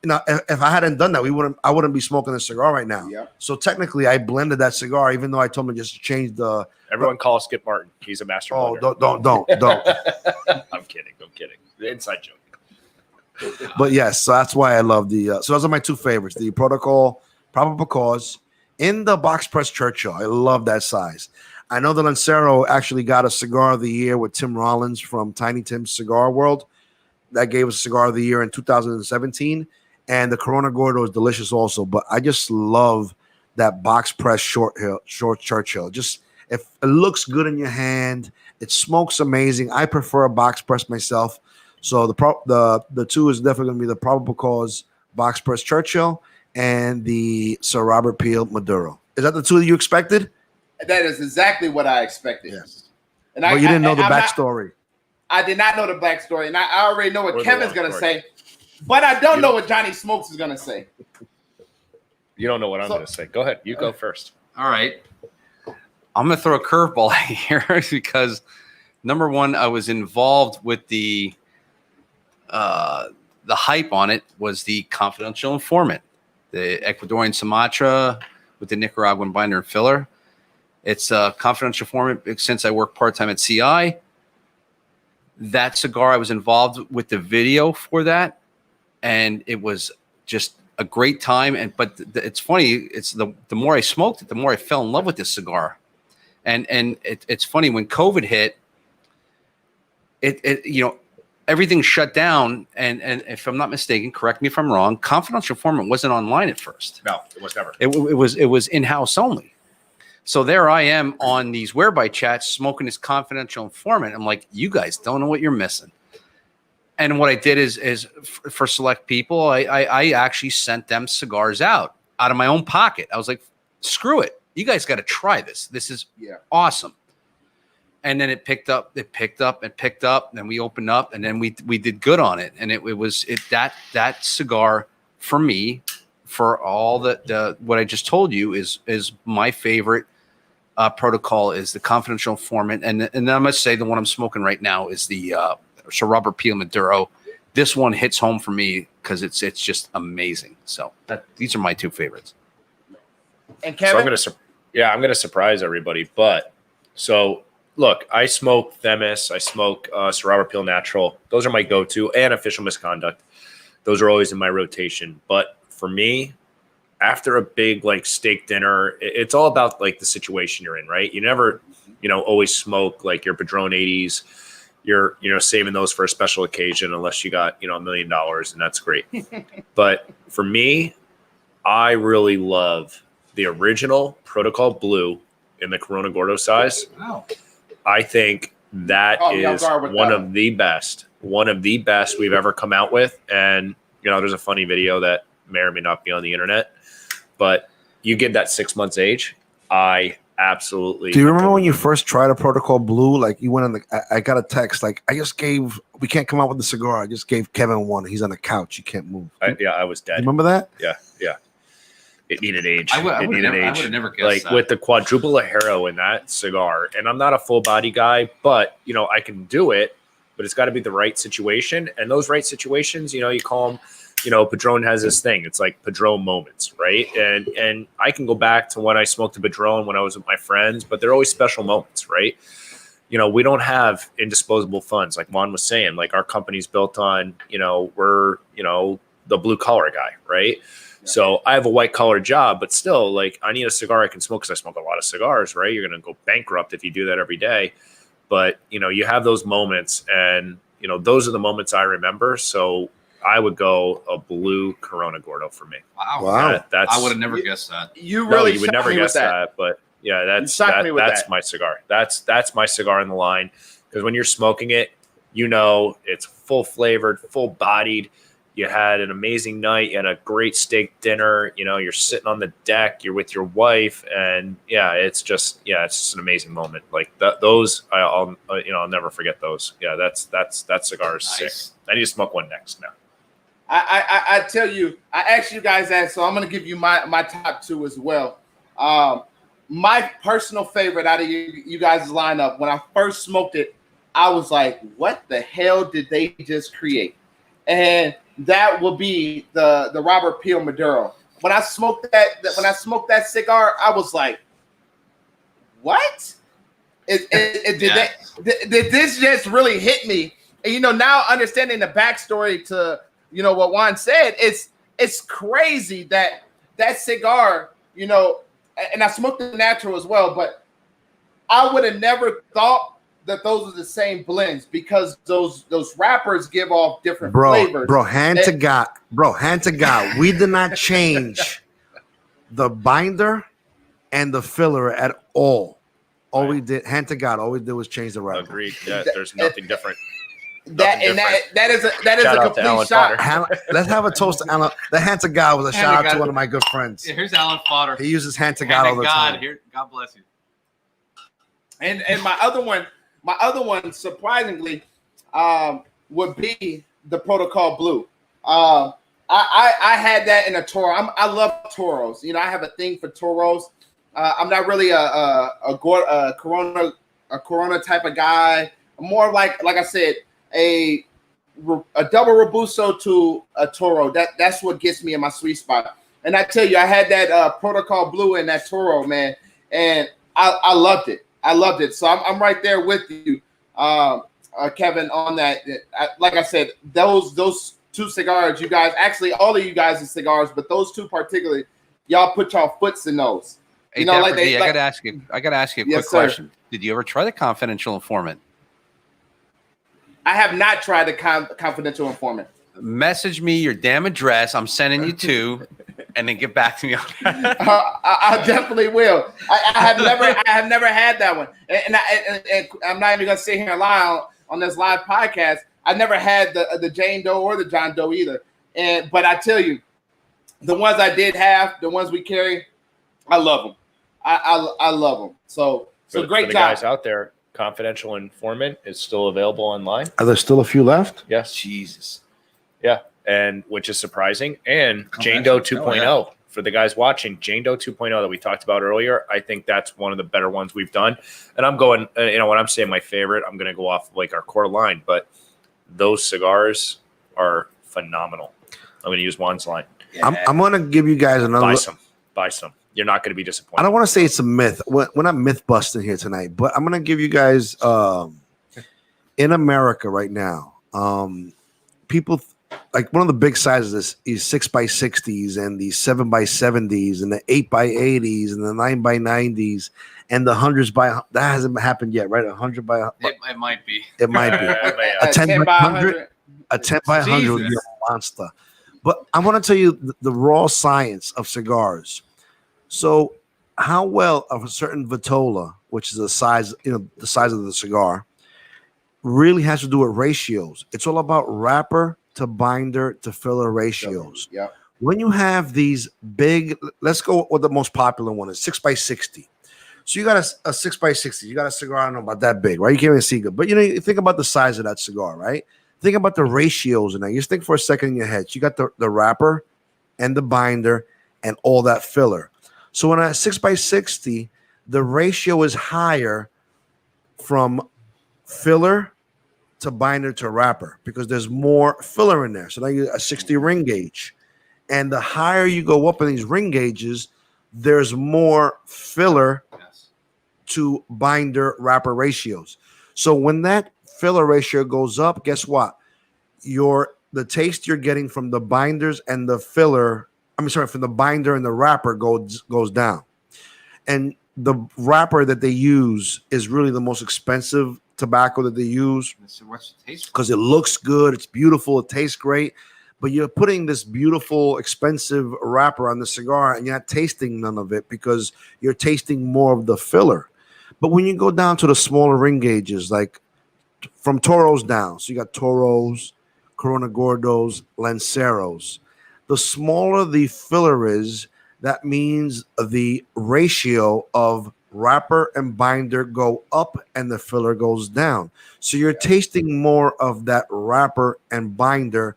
If I hadn't done that, I wouldn't be smoking this cigar right now. Yeah. So technically, I blended that cigar, even though I told him just to change the. Everyone calls Skip Martin. He's a master blender. Don't. I'm kidding. The inside joke. But yes, so that's why I love the. So those are my two favorites: the Protocol, Probable Cause, in the box press Churchill. I love that size. I know the Lancero actually got a Cigar of the Year with Tim Rollins from Tiny Tim's Cigar World. That gave us a Cigar of the Year in 2017. And the Corona Gordo is delicious also. But I just love that box press short Churchill. Just if it looks good in your hand, it smokes amazing. I prefer a box press myself. So the two is definitely going to be the Probable Cause box press Churchill and the Sir Robert Peele Maduro. Is that the two that you expected? That is exactly what I expected. Yes. But you didn't know the backstory. I did not know the backstory, and I already know what Kevin's going to say. But I don't know what Johnny Smokes is going to say. You don't know what I'm going to say. Go ahead. You go first. All right. I'm going to throw a curveball here because, number one, I was involved with the hype on it was the confidential informant, the Ecuadorian Sumatra with the Nicaraguan binder and filler. It's a confidential informant since I work part-time at CI. That cigar, I was involved with the video for that. And it was just a great time. But it's funny. It's the more I smoked it, the more I fell in love with this cigar. And it's funny when COVID hit, everything shut down. And if I'm not mistaken, correct me if I'm wrong, confidential informant wasn't online at first. No, it was never. It was in-house only. So there I am on these whereby chats smoking this confidential informant. I'm like, you guys don't know what you're missing. And what I did is for select people, I actually sent them cigars out of my own pocket. I was like, screw it. You guys got to try this. This is awesome. And then it picked up. Then we opened up, and then we did good on it. And it was that cigar for me, for all the what I just told you is my favorite protocol is the confidential informant. And I must say the one I'm smoking right now is the Sir Robert Peele Maduro. This one hits home for me because it's just amazing. So these are my two favorites. And Kevin, so I'm gonna surprise everybody. But so look, I smoke Themis, I smoke Sir Robert Peele Natural. Those are my go-to, and Official Misconduct. Those are always in my rotation. But for me, after a big like steak dinner, it's all about like the situation you're in, right? You never, always smoke like your Padron 80s. You're, saving those for a special occasion unless you got, $1 million, and that's great. But for me, I really love the original Protocol Blue in the Corona Gordo size. Wow. I think that is one of the best we've ever come out with. And, there's a funny video that may or may not be on the internet, but you get that 6 months age. I absolutely. Do you remember when you first tried a Protocol Blue? Like you went on I got a text like we can't come out with the cigar. I just gave Kevin one. He's on the couch. He can't move. I was dead. You remember that? Yeah. It needed age. I would have never guessed like that. with the quadruple Ajero in that cigar. And I'm not a full body guy, but I can do it, but it's got to be the right situation. And those right situations, you call them, Padron has this thing. It's like Padron moments, right? And I can go back to when I smoked a Padron when I was with my friends, but they're always special moments, right? We don't have indisposable funds. Like Juan was saying, like our company's built on, we're, the blue collar guy, right? So I have a white collar job, but still, like I need a cigar I can smoke because I smoke a lot of cigars, right? You're going to go bankrupt if you do that every day. But, you have those moments, and, those are the moments I remember. So I would go a blue Corona Gordo for me. Wow. That's I would have never guessed that. you would never guess that. But yeah, that's my cigar. That's my cigar in the line. Because when you're smoking it, it's full flavored, full bodied. You had an amazing night. You had a great steak dinner. You're sitting on the deck. You're with your wife, and it's just an amazing moment. Like those, I'll never forget those. Yeah, that cigar is Nice. sick. I need to smoke one next now. I tell you, I asked you guys that, so I'm gonna give you my top two as well. My personal favorite out of you guys' lineup, when I first smoked it, I was like, what the hell did they just create? And that will be the Robert Peele Maduro. When I smoked that cigar, I was like, what? Did this just really hit me? And now understanding the backstory to what Juan said, it's crazy that cigar, and I smoked the natural as well, but I would have never thought that those are the same blends because those wrappers give off different flavors. Hand to God, we did not change the binder and the filler at all. All we did, hand to God, all we did was change the wrapper. Agreed. Yeah, there's nothing different. That is Shout a out to Alan complete shot. Potter. Let's have a toast to Alan. The hand to God was a shout out to one of my good friends. Yeah, here's Alan Potter. He uses hand to God all the time. Here, God bless you. And my other one, surprisingly, would be the Protocol Blue. I had that in a Toro. I love Toros. I have a thing for Toros. I'm not really a Corona type of guy. I'm more like I said, a double Robusto to a Toro. That's what gets me in my sweet spot. And I tell you, I had that Protocol Blue in that Toro, man, and I loved it. I loved it. So I'm right there with you, Kevin, on that. Like I said, those two cigars, you guys, actually all of you guys' cigars, but those two particularly, y'all put y'all foots in those. Hey, You know, Dapper like they. D, Like, I gotta ask you a Yes, quick sir. question. Did you ever try the confidential informant? I have not tried the confidential informant. Message me your damn address. I'm sending you two, and then get back to me on that. I definitely will. I have never had that one, and I'm not even gonna sit here and lie on this live podcast. I never had the Jane Doe or the John Doe either, but I tell you, the ones I did have, the ones we carry, I love them. I love them. So great for the job, guys out there. Confidential informant is still available online. Are there still a few left? Yes. Jesus. Yeah, and which is surprising. And Jane Doe 2.0 for the guys watching, Jane Doe 2.0 that we talked about earlier. I think that's one of the better ones we've done. And I'm going, when I'm saying my favorite, I'm going to go off of like our core line, but those cigars are phenomenal. I'm going to use Juan's line. Yeah. I'm going to give you guys another. Buy some. You're not going to be disappointed. I don't want to say it's a myth. We're not myth busting here tonight, but I'm going to give you guys in America right now. People like one of the big sizes is 6x60s and the 7x70s and the 8x80s and the 9x90s and the 100s by that hasn't happened yet, right? 100 by It might be. it might be a 10 by 100. A 10 by 100 would be a monster. But I want to tell you the raw science of cigars. So, how well of a certain vitola, which is the size of the cigar, really has to do with ratios. It's all about wrapper to binder to filler ratios. Yeah. When you have these big, let's go with the most popular one is 6x60. So you got a 6x60. You got a cigar, I don't know about that big, right? You can't even see good. But you think about the size of that cigar, right? Think about the ratios in that. Just think for a second in your head. You got the wrapper and the binder and all that filler. So in a 6x60, the ratio is higher from filler to binder to wrapper because there's more filler in there. So now you a 60 ring gauge. And the higher you go up in these ring gauges, there's more filler to binder wrapper ratios. So when that filler ratio goes up, guess what? The taste you're getting from the binders and the filler, from the binder and the wrapper goes down. And the wrapper that they use is really the most expensive tobacco that they use because it looks good, it's beautiful, it tastes great. But you're putting this beautiful, expensive wrapper on the cigar and you're not tasting none of it because you're tasting more of the filler. But when you go down to the smaller ring gauges, like from Toros down, so you got Toros, Corona Gordos, Lanceros. The smaller the filler is, that means the ratio of wrapper and binder go up and the filler goes down. So you're tasting more of that wrapper and binder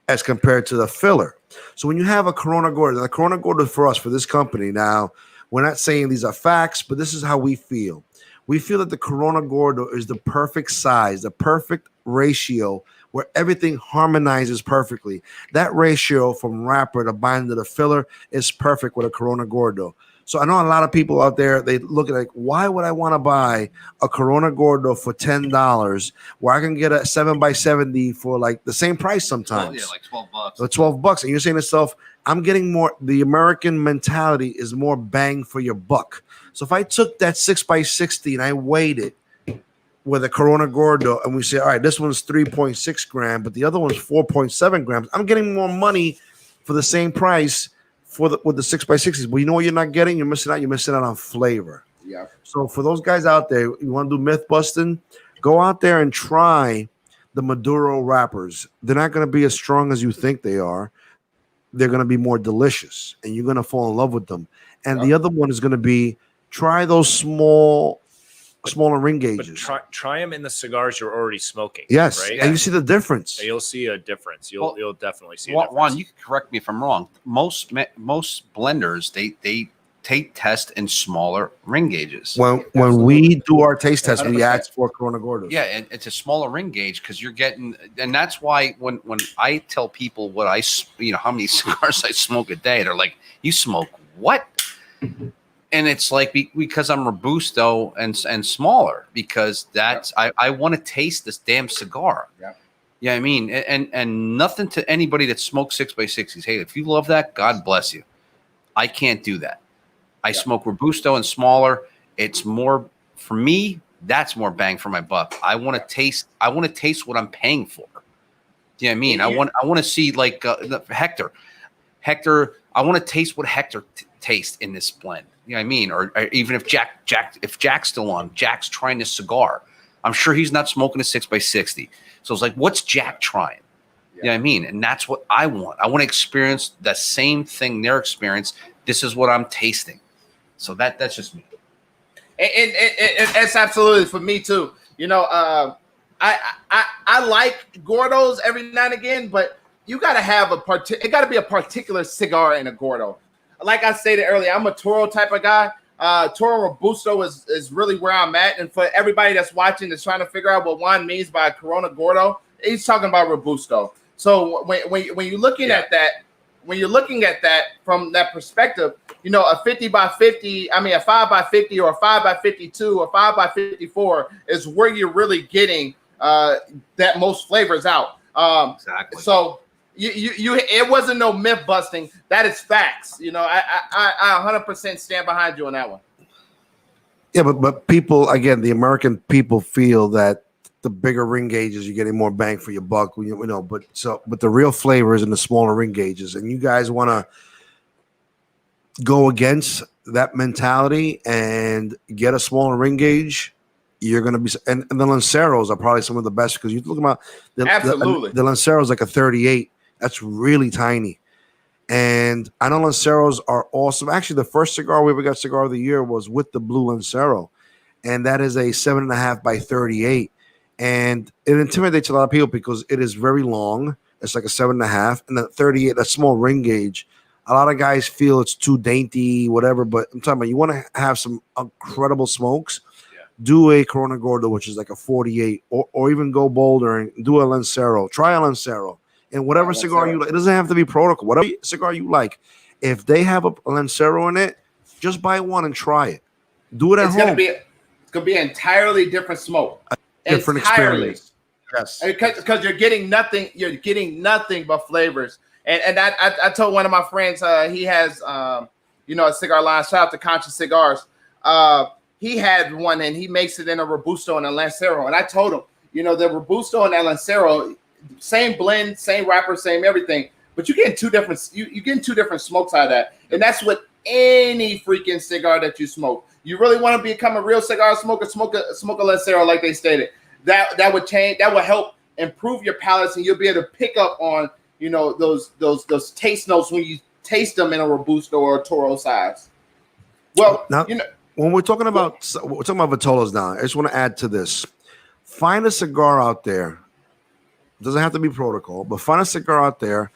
as compared to the filler. So when you have a Corona Gordo, the Corona Gordo for us, for this company, now, we're not saying these are facts, but this is how we feel. We feel that the Corona Gordo is the perfect size, the perfect ratio where everything harmonizes perfectly. That ratio from wrapper to binder to filler is perfect with a Corona Gordo. So I know a lot of people out there, they look at like, why would I want to buy a Corona Gordo for $10 where I can get a 7x70 for like the same price sometimes? Yeah, like $12. Or $12. And you're saying to yourself, I'm getting more, the American mentality is more bang for your buck. So if I took that 6x60 and I weighed it with a Corona Gordo and we say, all right, this one's 3.6 grams, but the other one's 4.7 grams, I'm getting more money for the same price with the 6x60s. But you know what you're not getting? You're missing out. You're missing out on flavor. Yeah. So for those guys out there, you want to do myth busting, go out there and try the Maduro wrappers. They're not going to be as strong as you think they are. They're going to be more delicious, and you're going to fall in love with them. And the other one is going to be try those smaller ring gauges. But try them in the cigars you're already smoking. Yes, right? and you see the difference. You'll see a difference. You'll definitely see a Juan, difference. Juan, you can correct me if I'm wrong. Most blenders they take test in smaller ring gauges. When we do our taste test, we ask for Corona Gordos. Yeah, and it's a smaller ring gauge because you're getting, and that's why when I tell people what how many cigars I smoke a day, they're like, "You smoke what?" And it's like because I'm Robusto and smaller because that's I want to taste this damn cigar. Yeah. Yeah, I mean, and nothing to anybody that smokes 6x60s. Hey, if you love that, God bless you. I can't do that. I smoke Robusto and smaller. It's more for me. That's more bang for my buck. I want to taste what I'm paying for. Do you know what I mean? I want to see like Hector. I want to taste what Hector tastes in this blend. You know what I mean? Or even if if Jack's still on, Jack's trying this cigar. I'm sure he's not smoking a 6x60. So it's like, what's Jack trying? You know what I mean? And that's what I want. I want to experience the same thing they're experiencing. This is what I'm tasting. So that's just me. And it's absolutely for me too. You know, I like Gordos every now and again, but you got to have it got to be a particular cigar in a Gordo. Like I stated earlier, I'm a Toro type of guy. Toro Robusto is really where I'm at. And for everybody that's watching that's trying to figure out what Juan means by Corona Gordo, he's talking about Robusto. So when you're looking at that, from that perspective, you know, a 50 by 50, I mean, a 5 by 50 or a 5 by 52 or 5 by 54 is where you're really getting that most flavors out. Exactly. So you it wasn't no myth busting. That is facts. You know, I 100% stand behind you on that one. Yeah, but people, again, the American people feel that the bigger ring gauges, you're getting more bang for your buck. You know, but the real flavor is in the smaller ring gauges, and you guys want to go against that mentality and get a smaller ring gauge. You're going to be, and the Lanceros are probably some of the best because you look about the Lanceros like a 38. That's really tiny. And I know Lanceros are awesome. Actually, the first cigar we ever got cigar of the year was with the blue Lancero, and that is a 7.5 by 38. And it intimidates a lot of people because it is very long. It's like a 7.5, and the 38, that small ring gauge. A lot of guys feel it's too dainty, whatever. But I'm talking about you want to have some incredible smokes. Do a Corona Gordo, which is like a 48, or even go bolder and do a Lancero. Try a Lancero. And whatever cigar you like, it doesn't have to be Protocol. Whatever cigar you like, if they have a Lancero in it, just buy one and try it. Do it at home. It's gonna be an entirely different smoke. Different experience. Yes, because you're getting nothing. You're getting nothing but flavors. And I told one of my friends, he has a cigar line. Shout out to Conscious Cigars. He had one and he makes it in a Robusto and a Lancero. And I told him, the Robusto and that Lancero, same blend, same wrapper, same everything, but you're getting two different smokes out of that. And that's what any freaking cigar that you smoke. You really want to become a real cigar smoker, smoke a Lancero like they stated. That would change, that would help improve your palates, and you'll be able to pick up on those taste notes when you taste them in a Robusto or a Toro size. Well, now, when we're talking about Vitolas now, I just want to add to this. Find a cigar out there. It doesn't have to be Protocol, but find a cigar out there,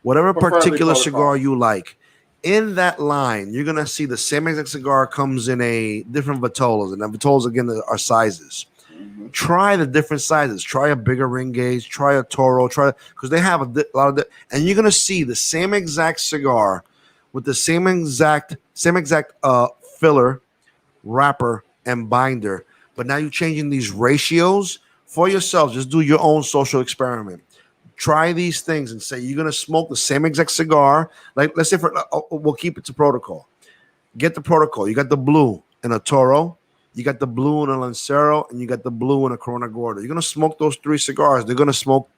whatever particular cigar you like. In that line, you're gonna see the same exact cigar comes in a different Vitolas, and the Vitolas again are sizes. Mm-hmm. Try the different sizes. Try a bigger ring gauge. Try a Toro. Because they have a lot of, and you're gonna see the same exact cigar with the same exact filler, wrapper, and binder. But now you're changing these ratios for yourself. Just do your own social experiment. Try these things and say you're going to smoke the same exact cigar. Like, let's say we'll keep it to Protocol. Get the Protocol. You got the blue in a Toro. You got the blue in a Lancero. And you got the blue in a Corona Gordo. You're going to smoke those three cigars. They're going to smoke.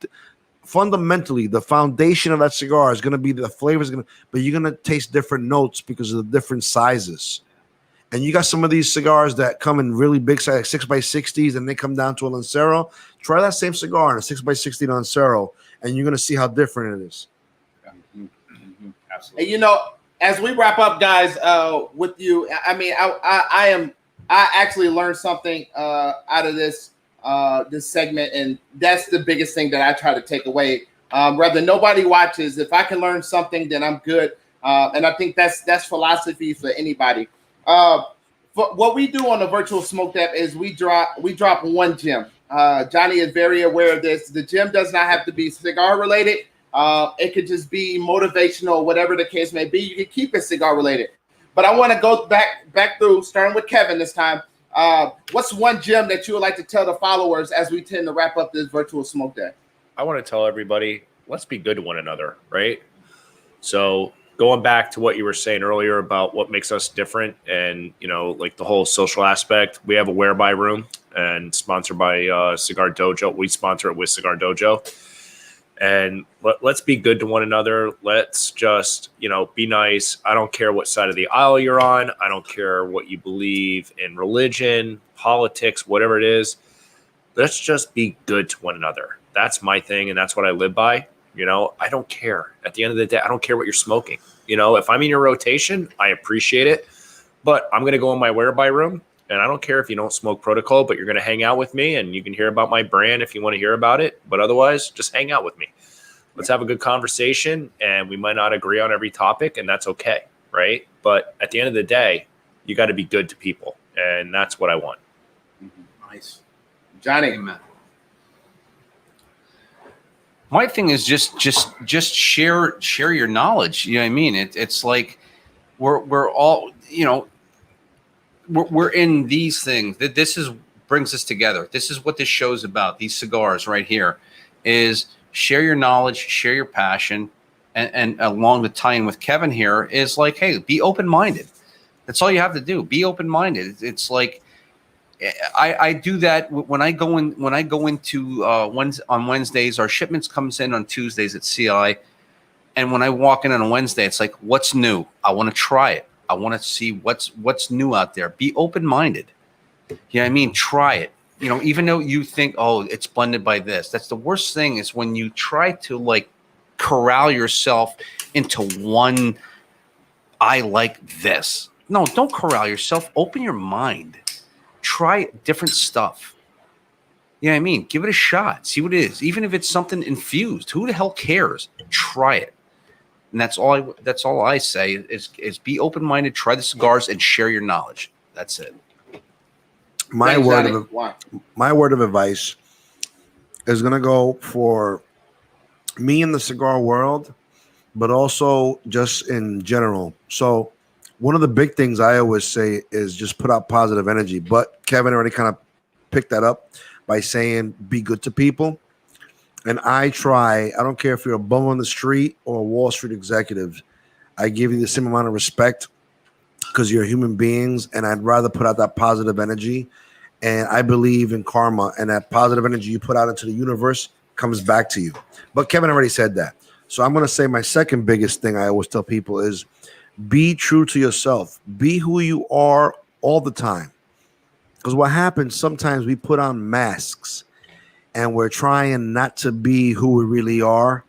Fundamentally, the foundation of that cigar is going to be the flavors. But you're going to taste different notes because of the different sizes. And you got some of these cigars that come in really big size, like 6x60s, and they come down to a Lancero. Try that same cigar in a 6x60 Lancero, and you're going to see how different it is. Absolutely. And as we wrap up, guys, with you, I mean, I actually learned something out of this segment, and that's the biggest thing that I try to take away. Whether nobody watches, if I can learn something, then I'm good. And I think that's philosophy for anybody. For what we do on the virtual smoke tap is we drop one gem. Johnny is very aware of this. The gem does not have to be cigar related. It could just be motivational, whatever the case may be. You can keep it cigar related. But I want to go back through, starting with Kevin this time. What's one gem that you would like to tell the followers as we tend to wrap up this virtual smoke tap? I want to tell everybody, let's be good to one another, right? So going back to what you were saying earlier about what makes us different and, like the whole social aspect, we have a whereby room and sponsored by Cigar Dojo. We sponsor it with Cigar Dojo. And let's be good to one another. Let's just, be nice. I don't care what side of the aisle you're on. I don't care what you believe in religion, politics, whatever it is. Let's just be good to one another. That's my thing, and that's what I live by. I don't care. At the end of the day, I don't care what you're smoking. If I'm in your rotation, I appreciate it. But I'm going to go in my whereby room, and I don't care if you don't smoke Protocol, but you're going to hang out with me, and you can hear about my brand if you want to hear about it. But otherwise, just hang out with me. Let's have a good conversation, and we might not agree on every topic, and that's okay, right? But at the end of the day, you got to be good to people, and that's what I want. Nice. Johnny. Amen. My thing is just share your knowledge. You know what I mean? It's like we're all, we're in these things. That this brings us together. This is what this show's about. These cigars right here is share your knowledge, share your passion, and along the tie-in with Kevin here is like, hey, be open-minded. That's all you have to do. Be open-minded. It's like I do that when I go into on Wednesdays. Our shipments comes in on Tuesdays at CI, and when I walk in on a Wednesday, it's like, what's new? I want to try it. I want to see what's new out there. Be open-minded. You know what I mean? Try it. Even though you think, oh, it's blended by this. That's the worst thing is when you try to like corral yourself into one. I like this. No, don't corral yourself. Open your mind. Try different stuff. You know what I mean? Give it a shot. See what it is. Even if it's something infused, who the hell cares? Try it. And that's all I say is be open-minded, try the cigars, and share your knowledge. That's it. My word of advice is going to go for me in the cigar world, but also just in general. So one of the big things I always say is just put out positive energy. But Kevin already kind of picked that up by saying be good to people. And I don't care if you're a bum on the street or a Wall Street executive, I give you the same amount of respect because you're human beings, and I'd rather put out that positive energy. And I believe in karma, and that positive energy you put out into the universe comes back to you. But Kevin already said that. So I'm going to say my second biggest thing I always tell people is be true to yourself. Be who you are all the time. Because what happens, sometimes we put on masks and we're trying not to be who we really are.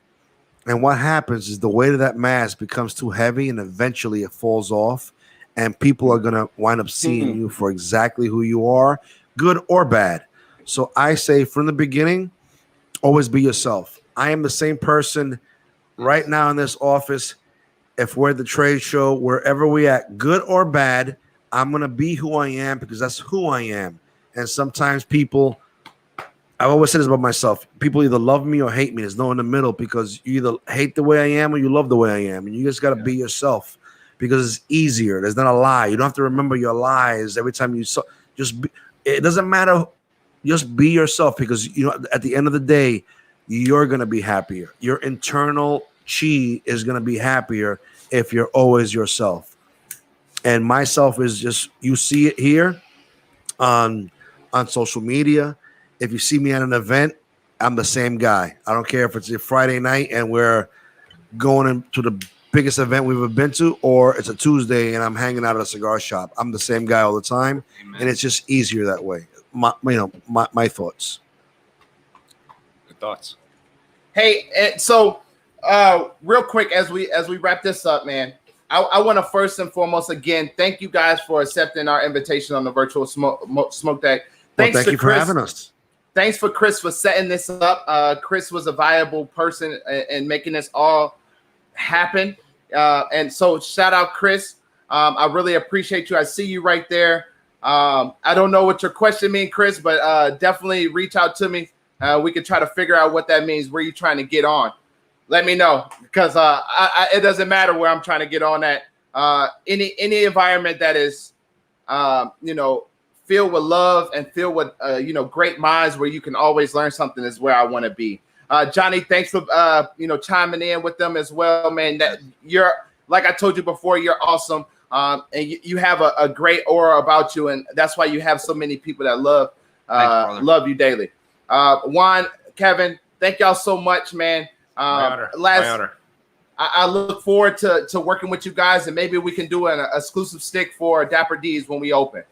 And what happens is the weight of that mask becomes too heavy and eventually it falls off. And people are going to wind up seeing you for exactly who you are, good or bad. So I say from the beginning, always be yourself. I am the same person right now in this office. If we're at the trade show, wherever we at, good or bad, I'm going to be who I am because that's who I am. And sometimes people, I've always said this about myself, people either love me or hate me. There's no in the middle because you either hate the way I am or you love the way I am. And you just got to be yourself because it's easier. There's not a lie. You don't have to remember your lies every time you it doesn't matter. Just be yourself because, at the end of the day, you're going to be happier. Your internal chi is going to be happier if you're always yourself. And myself is just, you see it here on social media. If you see me at an event, I'm the same guy. I don't care if it's a Friday night and we're going into the biggest event we've ever been to, or it's a Tuesday and I'm hanging out at a cigar shop. I'm the same guy all the time. Amen. And it's just easier that way. My thoughts. Good thoughts. Hey, so real quick as we wrap this up, man, I want to first and foremost again thank you guys for accepting our invitation on the virtual smoke deck. Thank you for having us. Thanks for Chris for setting this up. Chris was a viable person in making this all happen. And so shout out Chris. I really appreciate you. I see you right there. I don't know what your question means, Chris, but definitely reach out to me. We can try to figure out what that means, where you're trying to get on. Let me know because it doesn't matter where I'm trying to get on at. Any environment that is, filled with love and filled with, great minds where you can always learn something is where I want to be. Johnny, thanks for, chiming in with them as well, man. That you're like I told you before, you're awesome. And you have a great aura about you, and that's why you have so many people that love you daily. Juan, Kevin, thank y'all so much, man. My honor. I look forward to working with you guys, and maybe we can do an exclusive stick for Dapper D's when we open.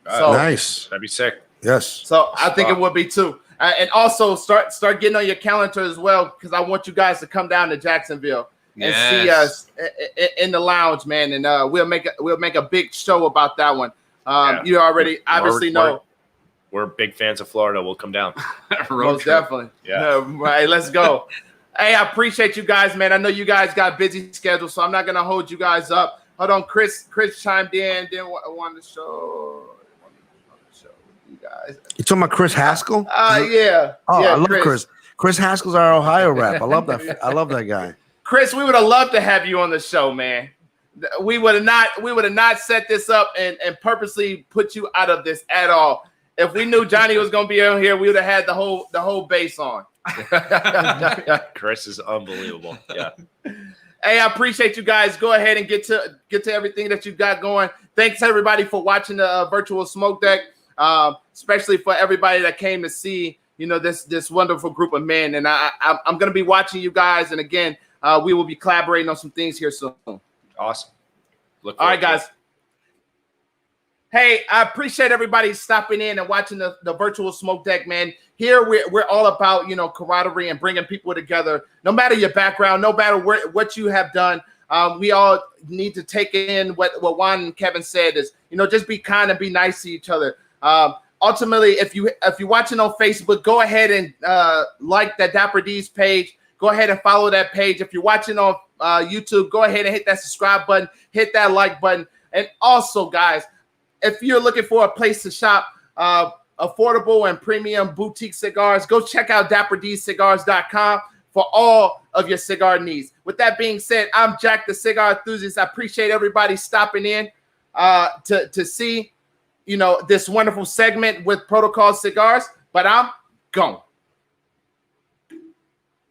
So nice. That'd be sick. Yes. So I think it would be too. And also start getting on your calendar as well, because I want you guys to come down to Jacksonville and see us in the lounge, man. And we'll make a big show about that one. You already obviously know we're big fans of Florida. We'll come down. Most definitely. Yeah. Right. Let's go. Hey, I appreciate you guys, man. I know you guys got busy schedules, so I'm not gonna hold you guys up. Hold on, Chris chimed in. Didn't want to show you guys. You talking about Chris Haskell? Yeah. Oh, yeah, I love Chris. Chris Haskell's our Ohio rap. I love that. I love that guy. Chris, we would have loved to have you on the show, man. We would have not set this up and purposely put you out of this at all. If we knew Johnny was gonna be on here, we would have had the whole base on. Chris is unbelievable. Yeah. Hey, I appreciate you guys. Go ahead and get to everything that you've got going. Thanks everybody for watching the virtual smoke deck, especially for everybody that came to see this wonderful group of men. And I'm gonna be watching you guys. And again, we will be collaborating on some things here soon. Awesome. All right, guys. Hey, I appreciate everybody stopping in and watching the virtual smoke deck, man. Here we're all about camaraderie and bringing people together. No matter your background, no matter what you have done, we all need to take in what Juan and Kevin said is just be kind and be nice to each other. Ultimately, if you're watching on Facebook, go ahead and like that Dapper D's page. Go ahead and follow that page. If you're watching on YouTube, go ahead and hit that subscribe button, hit that like button, and also, guys, if you're looking for a place to shop affordable and premium boutique cigars, go check out DapperDCigars.com for all of your cigar needs. With that being said, I'm Jack the Cigar Enthusiast. I appreciate everybody stopping in to see this wonderful segment with Protocol Cigars, but I'm gone.